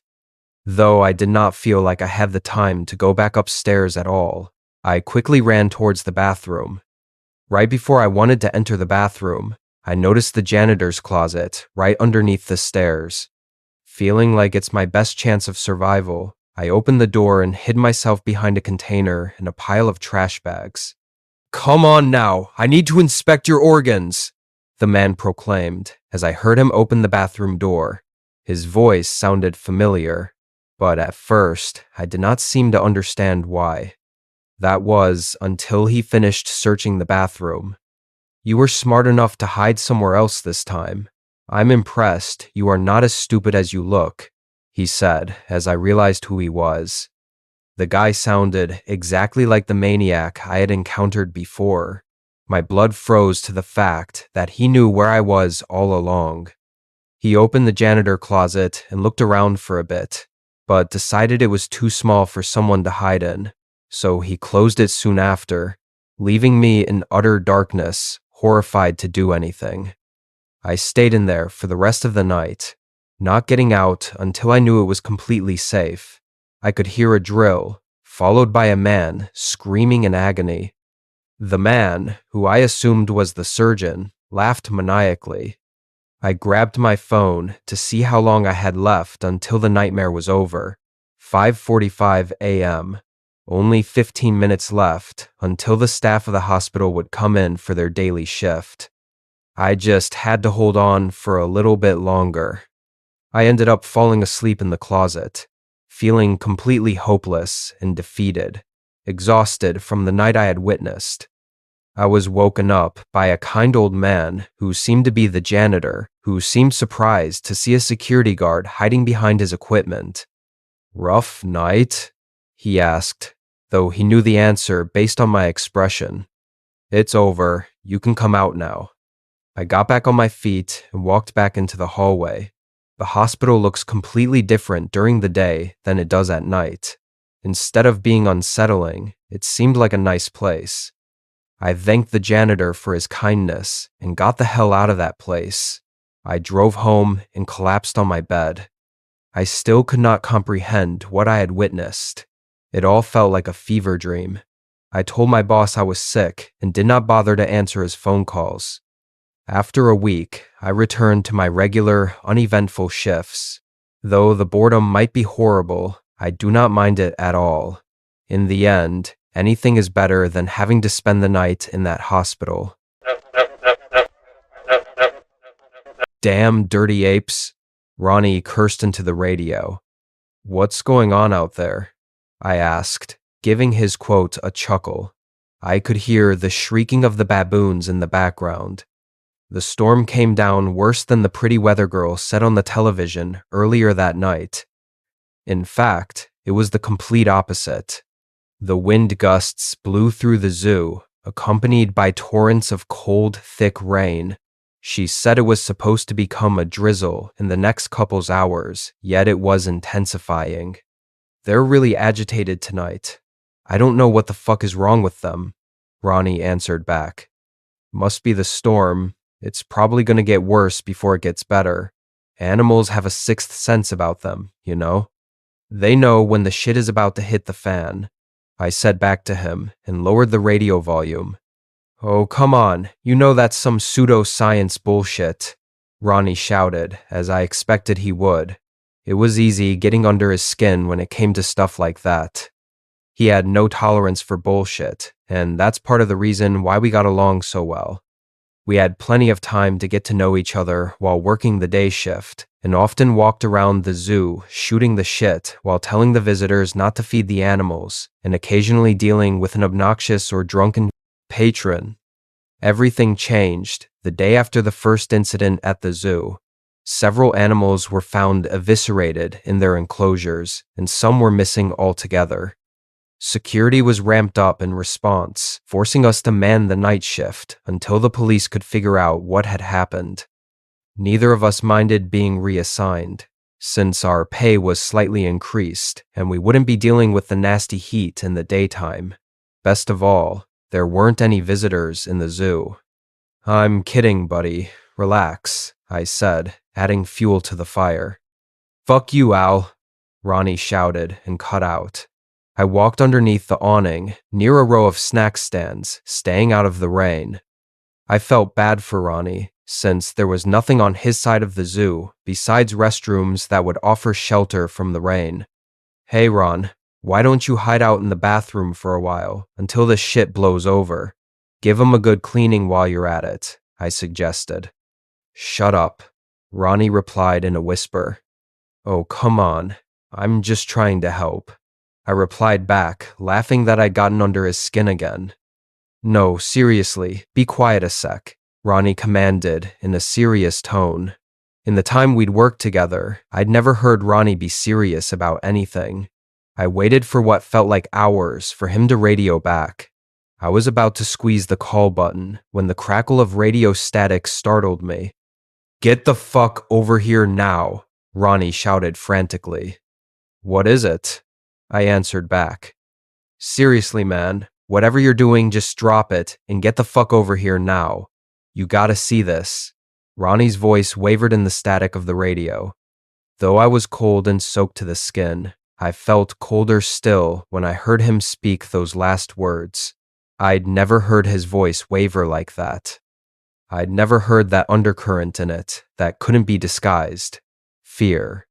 Though I did not feel like I had the time to go back upstairs at all, I quickly ran towards the bathroom. Right before I wanted to enter the bathroom, I noticed the janitor's closet right underneath the stairs. Feeling like it's my best chance of survival, I opened the door and hid myself behind a container and a pile of trash bags. "Come on now, I need to inspect your organs," the man proclaimed as I heard him open the bathroom door. His voice sounded familiar, but at first I did not seem to understand why. That was until he finished searching the bathroom. "You were smart enough to hide somewhere else this time. I'm impressed you are not as stupid as you look," he said as I realized who he was. The guy sounded exactly like the maniac I had encountered before. My blood froze to the fact that he knew where I was all along. He opened the janitor closet and looked around for a bit, but decided it was too small for someone to hide in, so he closed it soon after, leaving me in utter darkness, horrified to do anything. I stayed in there for the rest of the night, not getting out until I knew it was completely safe. I could hear a drill, followed by a man screaming in agony. The man, who I assumed was the surgeon, laughed maniacally. I grabbed my phone to see how long I had left until the nightmare was over. 5:45 a.m. Only 15 minutes left until the staff of the hospital would come in for their daily shift. I just had to hold on for a little bit longer. I ended up falling asleep in the closet, feeling completely hopeless and defeated, exhausted from the night I had witnessed. I was woken up by a kind old man who seemed to be the janitor, who seemed surprised to see a security guard hiding behind his equipment. "Rough night?" he asked, though he knew the answer based on my expression. "It's over. You can come out now." I got back on my feet and walked back into the hallway. The hospital looks completely different during the day than it does at night. Instead of being unsettling, it seemed like a nice place. I thanked the janitor for his kindness and got the hell out of that place. I drove home and collapsed on my bed. I still could not comprehend what I had witnessed. It all felt like a fever dream. I told my boss I was sick and did not bother to answer his phone calls. After a week, I returned to my regular, uneventful shifts. Though the boredom might be horrible, I do not mind it at all. In the end, Anything is better than having to spend the night in that hospital. Damn dirty apes, Ronnie cursed into the radio. What's going on out there? I asked, giving his quote a chuckle. I could hear the shrieking of the baboons in the background. The storm came down worse than the pretty weather girl said on the television earlier that night. In fact, it was the complete opposite. The wind gusts blew through the zoo, accompanied by torrents of cold, thick rain. She said it was supposed to become a drizzle in the next couple's hours, yet it was intensifying. They're really agitated tonight. I don't know what the fuck is wrong with them, Ronnie answered back. Must be the storm. It's probably going to get worse before it gets better. Animals have a sixth sense about them, you know? They know when the shit is about to hit the fan. I said back to him and lowered the radio volume. Oh, come on, you know that's some pseudo-science bullshit, Ronnie shouted, as I expected he would. It was easy getting under his skin when it came to stuff like that. He had no tolerance for bullshit, and that's part of the reason why we got along so well. We had plenty of time to get to know each other while working the day shift, and often walked around the zoo shooting the shit while telling the visitors not to feed the animals, and occasionally dealing with an obnoxious or drunken patron. Everything changed the day after the first incident at the zoo. Several animals were found eviscerated in their enclosures, and some were missing altogether. Security was ramped up in response, forcing us to man the night shift until the police could figure out what had happened. Neither of us minded being reassigned, since our pay was slightly increased and we wouldn't be dealing with the nasty heat in the daytime. Best of all, there weren't any visitors in the zoo. I'm kidding, buddy. Relax, I said, adding fuel to the fire. Fuck you, Al, Ronnie shouted and cut out. I walked underneath the awning, near a row of snack stands, staying out of the rain. I felt bad for Ronnie, since there was nothing on his side of the zoo besides restrooms that would offer shelter from the rain. Hey, Ron, why don't you hide out in the bathroom for a while until this shit blows over? Give 'em a good cleaning while you're at it, I suggested. Shut up, Ronnie replied in a whisper. Oh, come on, I'm just trying to help. I replied back, laughing that I'd gotten under his skin again. No, seriously, be quiet a sec, Ronnie commanded in a serious tone. In the time we'd worked together, I'd never heard Ronnie be serious about anything. I waited for what felt like hours for him to radio back. I was about to squeeze the call button when the crackle of radio static startled me. Get the fuck over here now, Ronnie shouted frantically. What is it? I answered back. Seriously, man, whatever you're doing, just drop it and get the fuck over here now. You gotta see this. Ronnie's voice wavered in the static of the radio. Though I was cold and soaked to the skin, I felt colder still when I heard him speak those last words. I'd never heard his voice waver like that. I'd never heard that undercurrent in it that couldn't be disguised. Fear.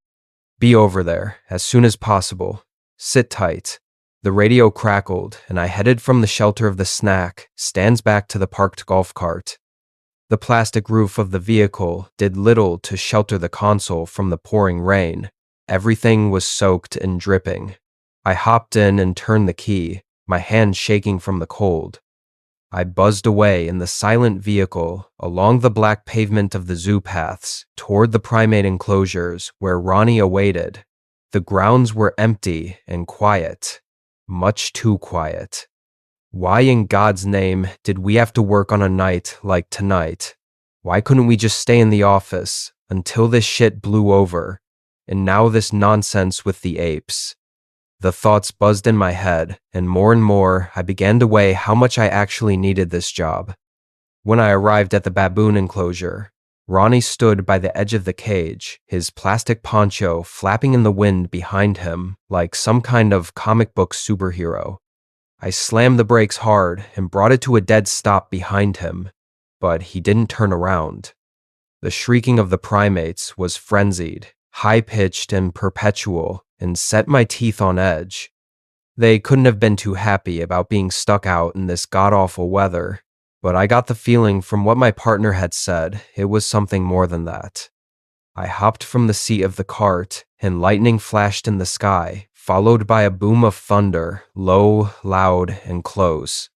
Be over there as soon as possible. Sit tight. The radio crackled, and I headed from the shelter of the snack stands back to the parked golf cart. The plastic roof of the vehicle did little to shelter the console from the pouring rain. Everything was soaked and dripping. I hopped in and turned the key, my hand shaking from the cold. I buzzed away in the silent vehicle along the black pavement of the zoo paths toward the primate enclosures where Ronnie awaited. The grounds were empty and quiet, much too quiet. Why in God's name did we have to work on a night like tonight? Why couldn't we just stay in the office until this shit blew over? And now this nonsense with the apes. The thoughts buzzed in my head, and more I began to weigh how much I actually needed this job. When I arrived at the baboon enclosure, Ronnie stood by the edge of the cage, his plastic poncho flapping in the wind behind him like some kind of comic book superhero. I slammed the brakes hard and brought it to a dead stop behind him, but he didn't turn around. The shrieking of the primates was frenzied, high-pitched and perpetual, and set my teeth on edge. They couldn't have been too happy about being stuck out in this god-awful weather, but I got the feeling from what my partner had said it was something more than that. I hopped from the seat of the cart, and lightning flashed in the sky, followed by a boom of thunder, low, loud, and close.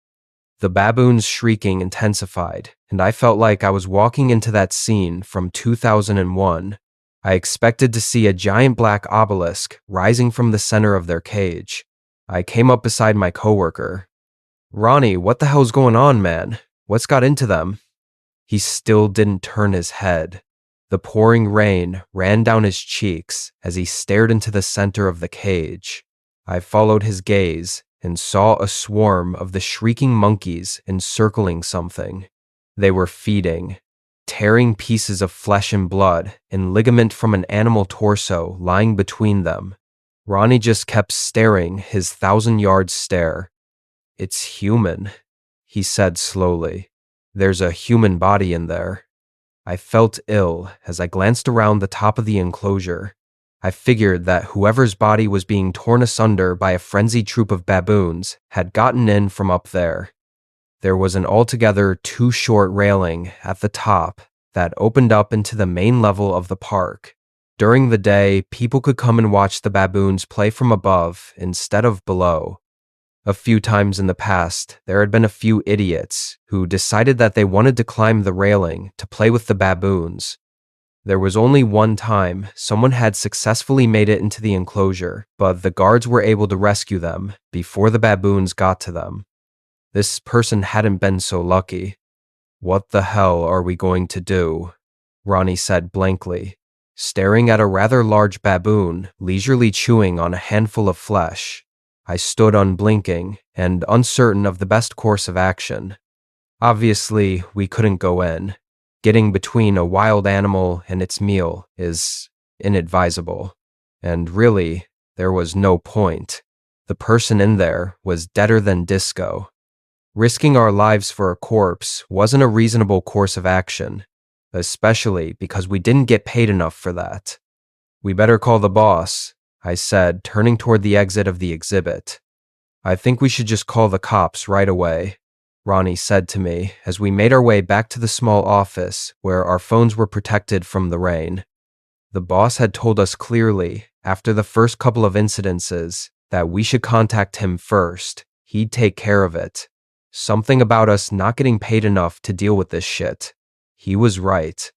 The baboons' shrieking intensified, and I felt like I was walking into that scene from 2001. I expected to see a giant black obelisk rising from the center of their cage. I came up beside my coworker. "Ronnie, what the hell's going on, man? What's got into them?" He still didn't turn his head. The pouring rain ran down his cheeks as he stared into the center of the cage. I followed his gaze and saw a swarm of the shrieking monkeys encircling something. They were feeding, tearing pieces of flesh and blood and ligament from an animal torso lying between them. Ronnie just kept staring his 1,000-yard stare. "It's human," he said slowly. "There's a human body in there." I felt ill as I glanced around the top of the enclosure. I figured that whoever's body was being torn asunder by a frenzied troop of baboons had gotten in from up there. There was an altogether too short railing at the top that opened up into the main level of the park. During the day, people could come and watch the baboons play from above instead of below. A few times in the past, there had been a few idiots who decided that they wanted to climb the railing to play with the baboons. There was only one time someone had successfully made it into the enclosure, but the guards were able to rescue them before the baboons got to them. This person hadn't been so lucky. "What the hell are we going to do?" Ronnie said blankly, staring at a rather large baboon leisurely chewing on a handful of flesh. I stood unblinking and uncertain of the best course of action. Obviously, we couldn't go in. Getting between a wild animal and its meal is inadvisable. And really, there was no point. The person in there was deader than disco. Risking our lives for a corpse wasn't a reasonable course of action, especially because we didn't get paid enough for that. "We better call the boss," I said, turning toward the exit of the exhibit. "I think we should just call the cops right away," Ronnie said to me as we made our way back to the small office where our phones were protected from the rain. The boss had told us clearly, after the first couple of incidences, that we should contact him first. He'd take care of it. Something about us not getting paid enough to deal with this shit. He was right.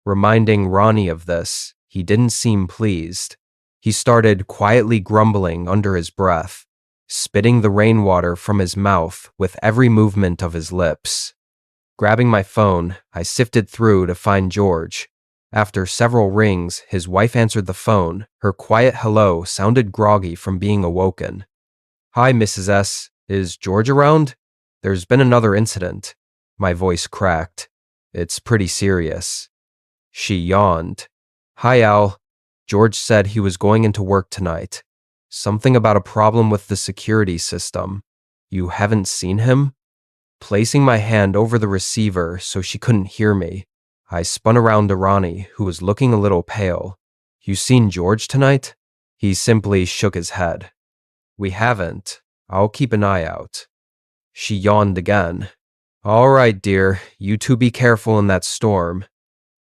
Reminding Ronnie of this, he didn't seem pleased. He started quietly grumbling under his breath, spitting the rainwater from his mouth with every movement of his lips. Grabbing my phone, I sifted through to find George. After several rings, his wife answered the phone. Her quiet hello sounded groggy from being awoken. "Hi, Mrs. S. Is George around? There's been another incident." My voice cracked. "It's pretty serious." She yawned. "Hi, Al. George said he was going into work tonight. Something about a problem with the security system. You haven't seen him?" Placing my hand over the receiver so she couldn't hear me, I spun around to Ronnie, who was looking a little pale. "You seen George tonight?" He simply shook his head. "We haven't. I'll keep an eye out." She yawned again. "All right, dear. You two be careful in that storm."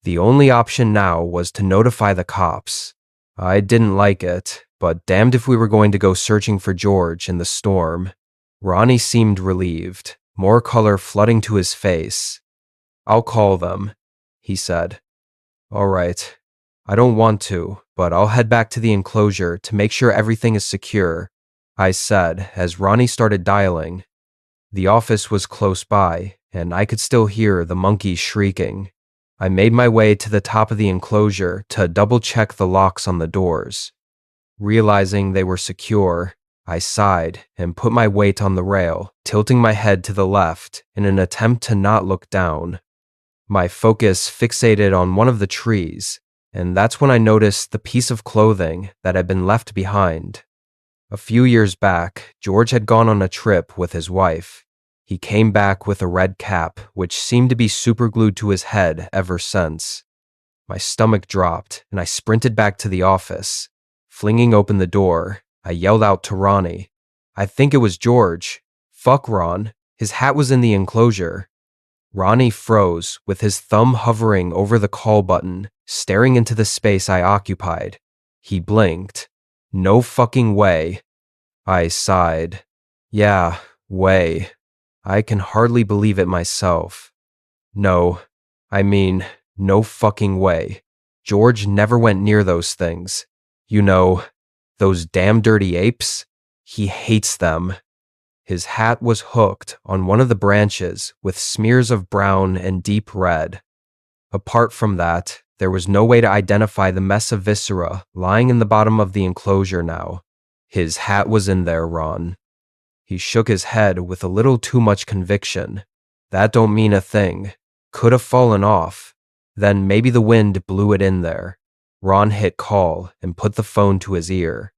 The only option now was to notify the cops. I didn't like it, but damned if we were going to go searching for George in the storm. Ronnie seemed relieved, more color flooding to his face. "I'll call them," he said. "All right. I don't want to, but I'll head back to the enclosure to make sure everything is secure," I said as Ronnie started dialing. The office was close by, and I could still hear the monkeys shrieking. I made my way to the top of the enclosure to double-check the locks on the doors. Realizing they were secure, I sighed and put my weight on the rail, tilting my head to the left in an attempt to not look down. My focus fixated on one of the trees, and that's when I noticed the piece of clothing that had been left behind. A few years back, George had gone on a trip with his wife. He came back with a red cap, which seemed to be superglued to his head ever since. My stomach dropped, and I sprinted back to the office. Flinging open the door, I yelled out to Ronnie, I think it was George. Fuck Ron. His hat was in the enclosure. Ronnie froze, with his thumb hovering over the call button, staring into the space I occupied. He blinked. No fucking way. I sighed. Yeah, way. I can hardly believe it myself. No, I mean, no fucking way. George never went near those things. You know, those damn dirty apes? He hates them. His hat was hooked on one of the branches with smears of brown and deep red. Apart from that, there was no way to identify the mess of viscera lying in the bottom of the enclosure now. His hat was in there, Ron. He shook his head with a little too much conviction. That don't mean a thing. Could have fallen off. Then maybe the wind blew it in there. Ron hit call and put the phone to his ear.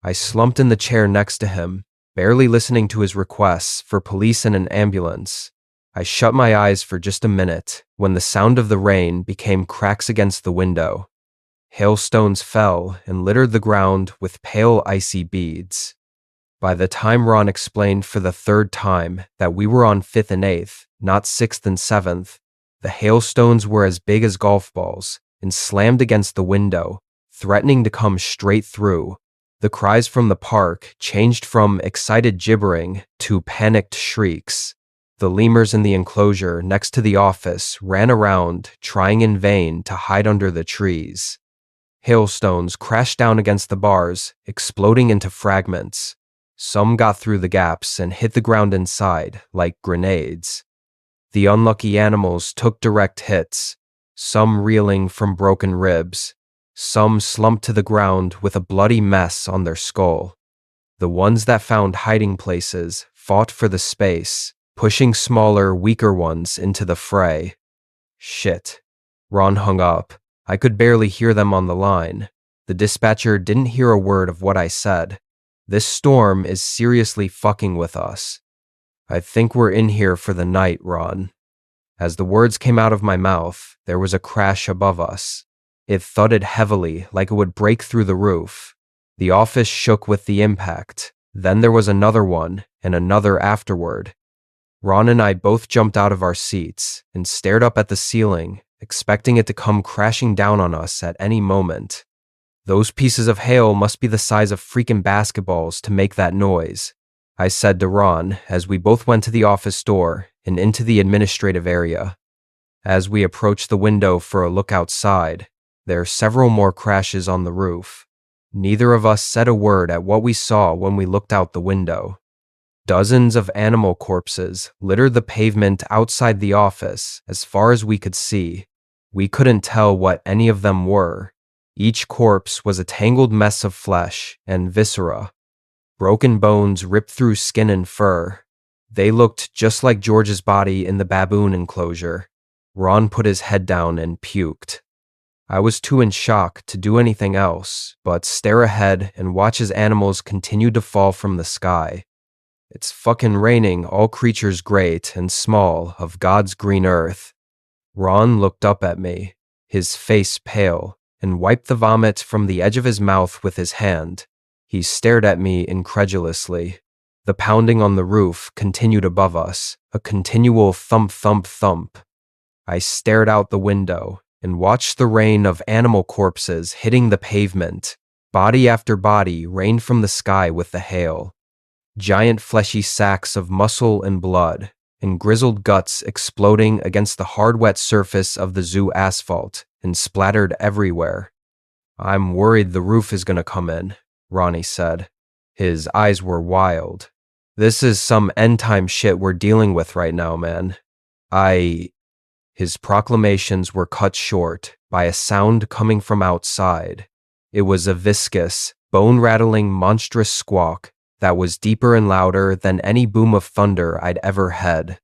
I slumped in the chair next to him, barely listening to his requests for police and an ambulance. I shut my eyes for just a minute when the sound of the rain became cracks against the window. Hailstones fell and littered the ground with pale icy beads. By the time Ron explained for the third time that we were on 5th and 8th, not 6th and 7th, the hailstones were as big as golf balls and slammed against the window, threatening to come straight through. The cries from the park changed from excited gibbering to panicked shrieks. The lemurs in the enclosure next to the office ran around, trying in vain to hide under the trees. Hailstones crashed down against the bars, exploding into fragments. Some got through the gaps and hit the ground inside, like grenades. The unlucky animals took direct hits, some reeling from broken ribs, some slumped to the ground with a bloody mess on their skull. The ones that found hiding places fought for the space, pushing smaller, weaker ones into the fray. Shit. Ron hung up. I could barely hear them on the line. The dispatcher didn't hear a word of what I said. This storm is seriously fucking with us. I think we're in here for the night, Ron. As the words came out of my mouth, there was a crash above us. It thudded heavily like it would break through the roof. The office shook with the impact. Then there was another one, and another afterward. Ron and I both jumped out of our seats and stared up at the ceiling, expecting it to come crashing down on us at any moment. Those pieces of hail must be the size of freaking basketballs to make that noise, I said to Ron as we both went to the office door and into the administrative area. As we approached the window for a look outside, there are several more crashes on the roof. Neither of us said a word at what we saw when we looked out the window. Dozens of animal corpses littered the pavement outside the office as far as we could see. We couldn't tell what any of them were. Each corpse was a tangled mess of flesh and viscera. Broken bones ripped through skin and fur. They looked just like George's body in the baboon enclosure. Ron put his head down and puked. I was too in shock to do anything else but stare ahead and watch as animals continued to fall from the sky. It's fucking raining all creatures great and small of God's green earth. Ron looked up at me, his face pale, and wiped the vomit from the edge of his mouth with his hand. He stared at me incredulously. The pounding on the roof continued above us, a continual thump, thump, thump. I stared out the window and watched the rain of animal corpses hitting the pavement. Body after body rained from the sky with the hail. Giant fleshy sacks of muscle and blood, and grizzled guts exploding against the hard wet surface of the zoo asphalt and splattered everywhere. I'm worried the roof is gonna come in, Ronnie said. His eyes were wild. This is some end-time shit we're dealing with right now, man. His proclamations were cut short by a sound coming from outside. It was a viscous, bone-rattling, monstrous squawk that was deeper and louder than any boom of thunder I'd ever had.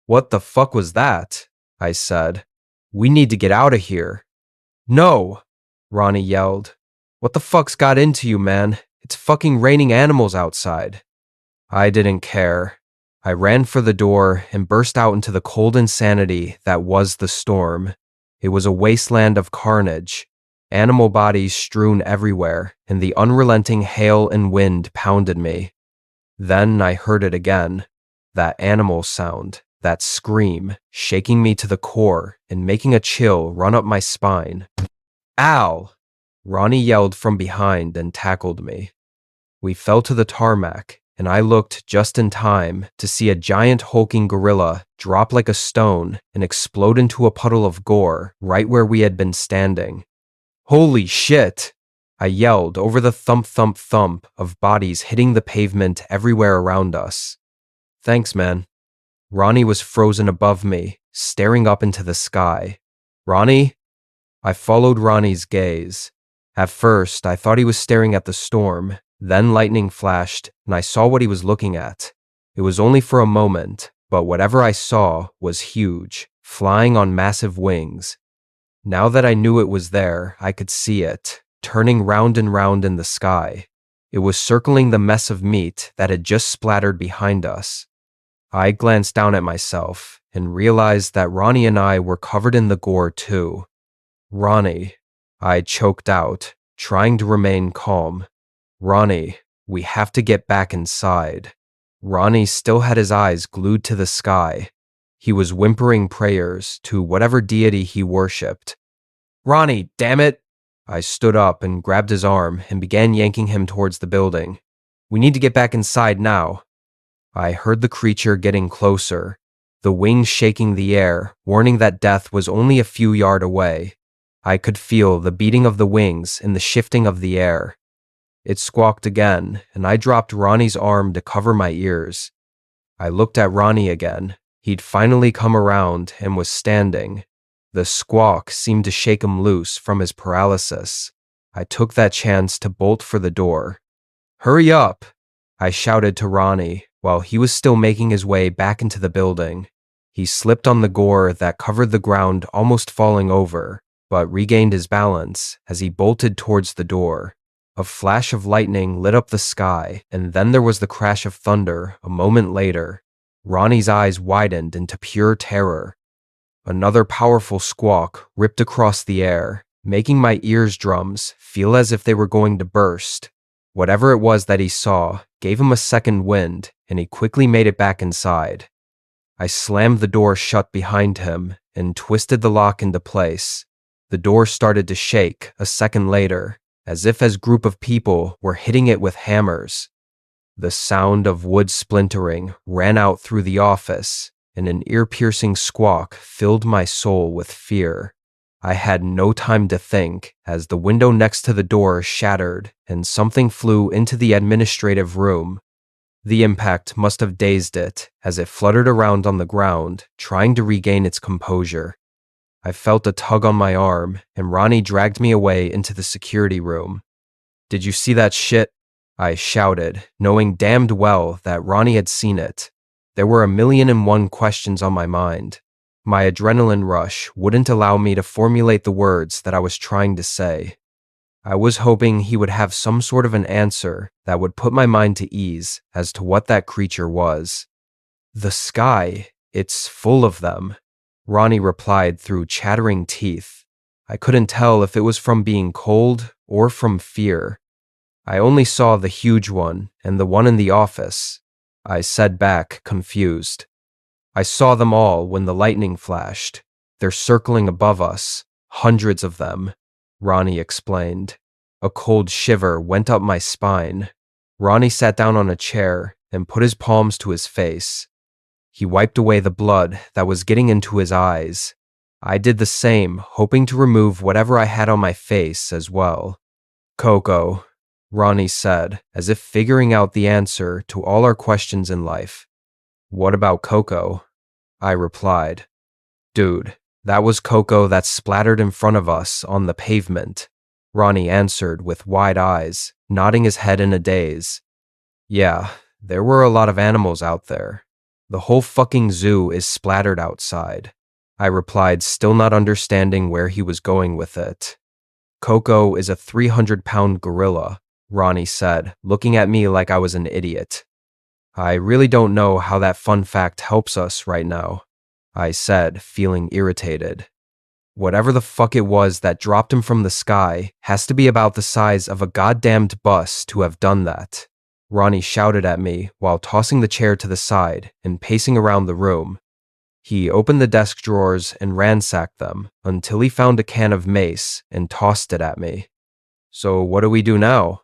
What the fuck was that? I said. We need to get out of here. No, Ronnie yelled. What the fuck's got into you, man? It's fucking raining animals outside. I didn't care. I ran for the door and burst out into the cold insanity that was the storm. It was a wasteland of carnage. Animal bodies strewn everywhere, and the unrelenting hail and wind pounded me. Then I heard it again. That animal sound, that scream, shaking me to the core and making a chill run up my spine. Ow! Ronnie yelled from behind and tackled me. We fell to the tarmac, and I looked just in time to see a giant hulking gorilla drop like a stone and explode into a puddle of gore right where we had been standing. Holy shit! I yelled over the thump thump thump of bodies hitting the pavement everywhere around us. Thanks, man. Ronnie was frozen above me, staring up into the sky. Ronnie? I followed Ronnie's gaze. At first, I thought he was staring at the storm. Then lightning flashed, and I saw what he was looking at. It was only for a moment, but whatever I saw was huge, flying on massive wings. Now that I knew it was there, I could see it, turning round and round in the sky. It was circling the mess of meat that had just splattered behind us. I glanced down at myself and realized that Ronnie and I were covered in the gore too. Ronnie, I choked out, trying to remain calm. Ronnie, we have to get back inside. Ronnie still had his eyes glued to the sky. He was whimpering prayers to whatever deity he worshipped. Ronnie, damn it! I stood up and grabbed his arm and began yanking him towards the building. We need to get back inside now. I heard the creature getting closer, the wings shaking the air, warning that death was only a few yards away. I could feel the beating of the wings and the shifting of the air. It squawked again, and I dropped Ronnie's arm to cover my ears. I looked at Ronnie again. He'd finally come around and was standing. The squawk seemed to shake him loose from his paralysis. I took that chance to bolt for the door. Hurry up! I shouted to Ronnie while he was still making his way back into the building. He slipped on the gore that covered the ground, almost falling over, but regained his balance as he bolted towards the door. A flash of lightning lit up the sky, and then there was the crash of thunder a moment later. Ronnie's eyes widened into pure terror. Another powerful squawk ripped across the air, making my eardrums feel as if they were going to burst. Whatever it was that he saw gave him a second wind, and he quickly made it back inside. I slammed the door shut behind him and twisted the lock into place. The door started to shake a second later, as if a group of people were hitting it with hammers. The sound of wood splintering ran out through the office, and an ear-piercing squawk filled my soul with fear. I had no time to think as the window next to the door shattered and something flew into the administrative room. The impact must have dazed it as it fluttered around on the ground, trying to regain its composure. I felt a tug on my arm, and Ronnie dragged me away into the security room. Did you see that shit? I shouted, knowing damned well that Ronnie had seen it. There were 1,000,001 questions on my mind. My adrenaline rush wouldn't allow me to formulate the words that I was trying to say. I was hoping he would have some sort of an answer that would put my mind to ease as to what that creature was. The sky, it's full of them, Ronnie replied through chattering teeth. I couldn't tell if it was from being cold or from fear. I only saw the huge one and the one in the office, I said back, confused. I saw them all when the lightning flashed. They're circling above us, hundreds of them, Ronnie explained. A cold shiver went up my spine. Ronnie sat down on a chair and put his palms to his face. He wiped away the blood that was getting into his eyes. I did the same, hoping to remove whatever I had on my face as well. Coco, Ronnie said, as if figuring out the answer to all our questions in life. What about Coco? I replied. Dude, that was Coco that splattered in front of us on the pavement, Ronnie answered with wide eyes, nodding his head in a daze. Yeah, there were a lot of animals out there. The whole fucking zoo is splattered outside, I replied, still not understanding where he was going with it. Coco is a 300-pound gorilla, Ronnie said, looking at me like I was an idiot. I really don't know how that fun fact helps us right now, I said, feeling irritated. Whatever the fuck it was that dropped him from the sky has to be about the size of a goddamned bus to have done that. Ronnie shouted at me while tossing the chair to the side and pacing around the room. He opened the desk drawers and ransacked them until he found a can of mace and tossed it at me. "So what do we do now?"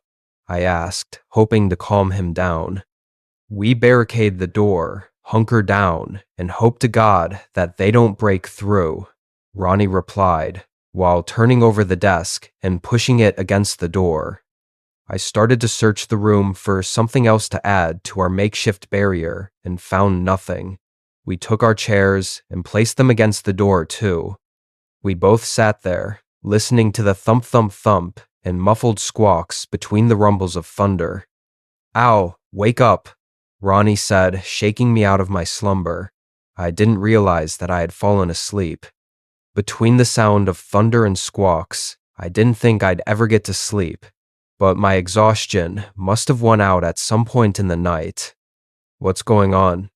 I asked, hoping to calm him down. "We barricade the door, hunker down, and hope to God that they don't break through," Ronnie replied, while turning over the desk and pushing it against the door. I started to search the room for something else to add to our makeshift barrier and found nothing. We took our chairs and placed them against the door, too. We both sat there, listening to the thump thump thump and muffled squawks between the rumbles of thunder. "Ow, wake up," Ronnie said, shaking me out of my slumber. I didn't realize that I had fallen asleep. Between the sound of thunder and squawks, I didn't think I'd ever get to sleep, but my exhaustion must have won out at some point in the night. "What's going on?"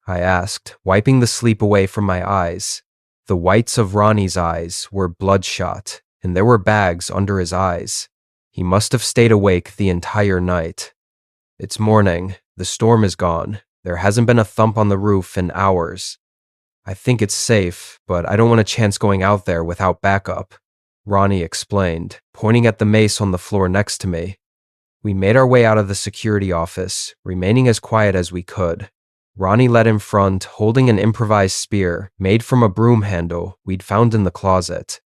I asked, wiping the sleep away from my eyes. The whites of Ronnie's eyes were bloodshot, and there were bags under his eyes. He must have stayed awake the entire night. "It's morning. The storm is gone. There hasn't been a thump on the roof in hours. I think it's safe, but I don't want a chance going out there without backup," Ronnie explained, pointing at the mace on the floor next to me. We made our way out of the security office, remaining as quiet as we could. Ronnie led in front, holding an improvised spear made from a broom handle we'd found in the closet.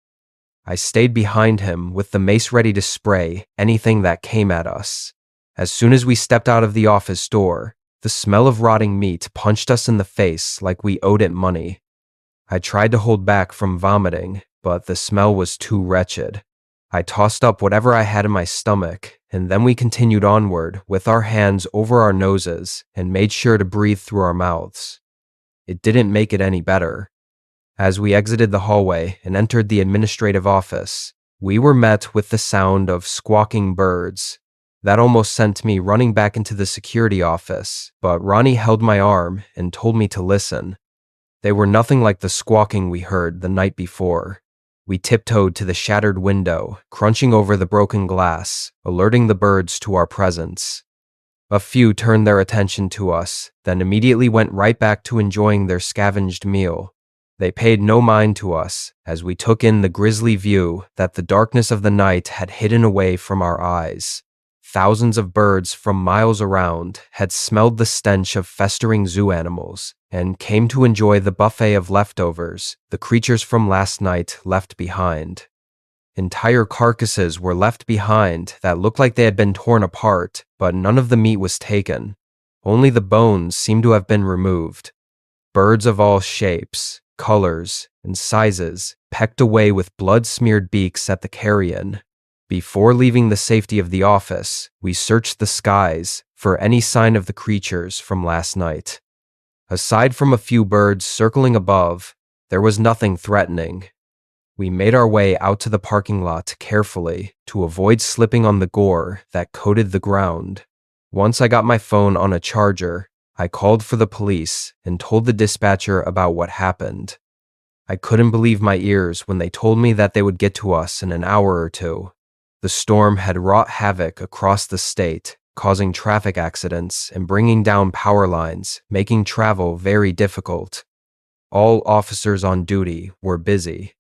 I stayed behind him with the mace ready to spray anything that came at us. As soon as we stepped out of the office door, the smell of rotting meat punched us in the face like we owed it money. I tried to hold back from vomiting, but the smell was too wretched. I tossed up whatever I had in my stomach, and then we continued onward with our hands over our noses and made sure to breathe through our mouths. It didn't make it any better. As we exited the hallway and entered the administrative office, we were met with the sound of squawking birds. That almost sent me running back into the security office, but Ronnie held my arm and told me to listen. They were nothing like the squawking we heard the night before. We tiptoed to the shattered window, crunching over the broken glass, alerting the birds to our presence. A few turned their attention to us, then immediately went right back to enjoying their scavenged meal. They paid no mind to us as we took in the grisly view that the darkness of the night had hidden away from our eyes. Thousands of birds from miles around had smelled the stench of festering zoo animals and came to enjoy the buffet of leftovers the creatures from last night left behind. Entire carcasses were left behind that looked like they had been torn apart, but none of the meat was taken. Only the bones seemed to have been removed. Birds of all shapes, colors, and sizes pecked away with blood-smeared beaks at the carrion. Before leaving the safety of the office, we searched the skies for any sign of the creatures from last night. Aside from a few birds circling above, there was nothing threatening. We made our way out to the parking lot carefully to avoid slipping on the gore that coated the ground. Once I got my phone on a charger, I called for the police and told the dispatcher about what happened. I couldn't believe my ears when they told me that they would get to us in an hour or two. The storm had wrought havoc across the state, causing traffic accidents and bringing down power lines, making travel very difficult. All officers on duty were busy.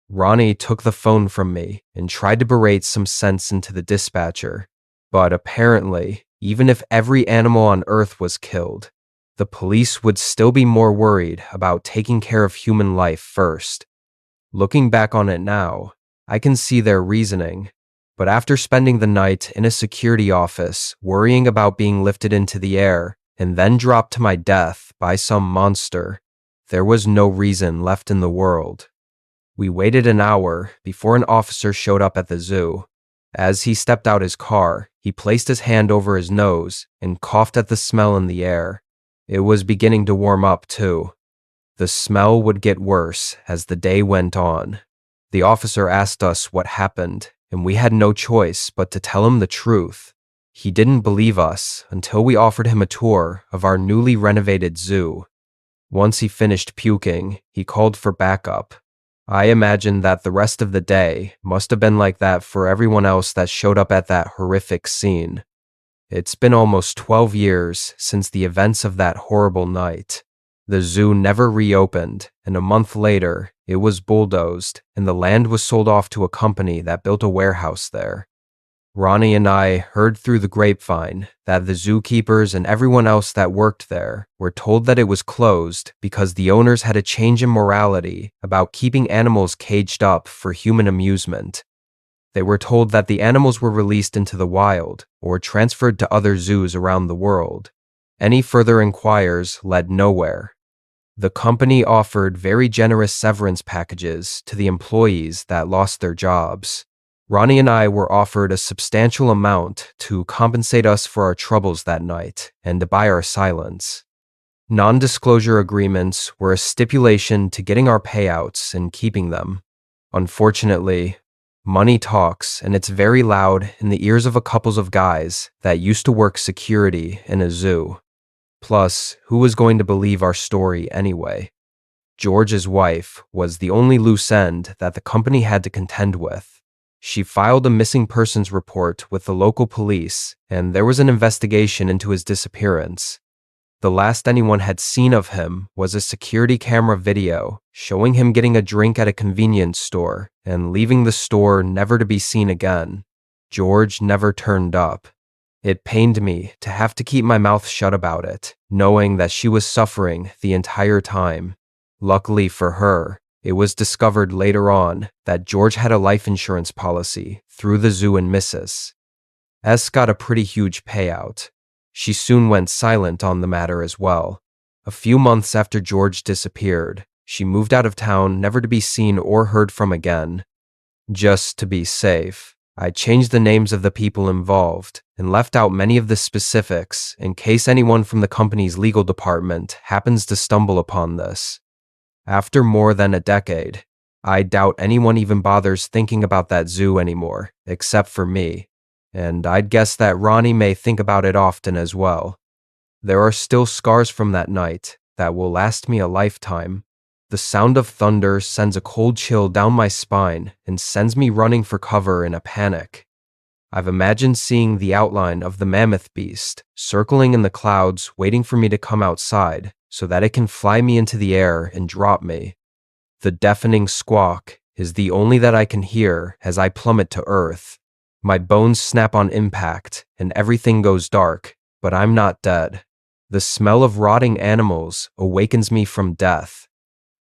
Ronnie took the phone from me and tried to berate some sense into the dispatcher. But apparently, even if every animal on Earth was killed, the police would still be more worried about taking care of human life first. Looking back on it now, I can see their reasoning. But after spending the night in a security office, worrying about being lifted into the air and then dropped to my death by some monster, there was no reason left in the world. We waited an hour before an officer showed up at the zoo. As he stepped out his car, he placed his hand over his nose and coughed at the smell in the air. It was beginning to warm up, too. The smell would get worse as the day went on. The officer asked us what happened, and we had no choice but to tell him the truth. He didn't believe us until we offered him a tour of our newly renovated zoo. Once he finished puking, he called for backup. I imagine that the rest of the day must have been like that for everyone else that showed up at that horrific scene. It's been almost 12 years since the events of that horrible night. The zoo never reopened, and a month later, it was bulldozed, and the land was sold off to a company that built a warehouse there. Ronnie and I heard through the grapevine that the zookeepers and everyone else that worked there were told that it was closed because the owners had a change in morality about keeping animals caged up for human amusement. They were told that the animals were released into the wild or transferred to other zoos around the world. Any further inquiries led nowhere. The company offered very generous severance packages to the employees that lost their jobs. Ronnie and I were offered a substantial amount to compensate us for our troubles that night and to buy our silence. Non-disclosure agreements were a stipulation to getting our payouts and keeping them. Unfortunately, money talks, and it's very loud in the ears of a couple of guys that used to work security in a zoo. Plus, who was going to believe our story anyway? George's wife was the only loose end that the company had to contend with. She filed a missing persons report with the local police, and there was an investigation into his disappearance. The last anyone had seen of him was a security camera video showing him getting a drink at a convenience store and leaving the store never to be seen again. George never turned up. It pained me to have to keep my mouth shut about it, knowing that she was suffering the entire time. Luckily for her, it was discovered later on that George had a life insurance policy through the zoo in Missis. S got a pretty huge payout. She soon went silent on the matter as well. A few months after George disappeared, she moved out of town, never to be seen or heard from again. Just to be safe, I changed the names of the people involved and left out many of the specifics in case anyone from the company's legal department happens to stumble upon this. After more than a decade, I doubt anyone even bothers thinking about that zoo anymore, except for me. And I'd guess that Ronnie may think about it often as well. There are still scars from that night that will last me a lifetime. The sound of thunder sends a cold chill down my spine and sends me running for cover in a panic. I've imagined seeing the outline of the mammoth beast circling in the clouds, waiting for me to come outside so that it can fly me into the air and drop me. The deafening squawk is the only that I can hear as I plummet to earth. My bones snap on impact, and everything goes dark, but I'm not dead. The smell of rotting animals awakens me from death.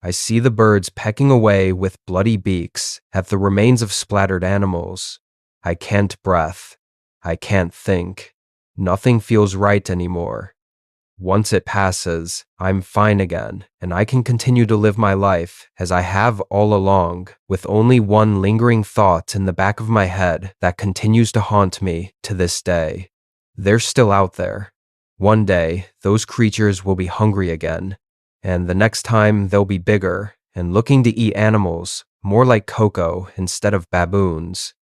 I see the birds pecking away with bloody beaks at the remains of splattered animals. I can't breath. I can't think. Nothing feels right anymore. Once it passes, I'm fine again, and I can continue to live my life as I have all along, with only one lingering thought in the back of my head that continues to haunt me to this day. They're still out there. One day, those creatures will be hungry again, and the next time they'll be bigger and looking to eat animals more like Coco instead of baboons.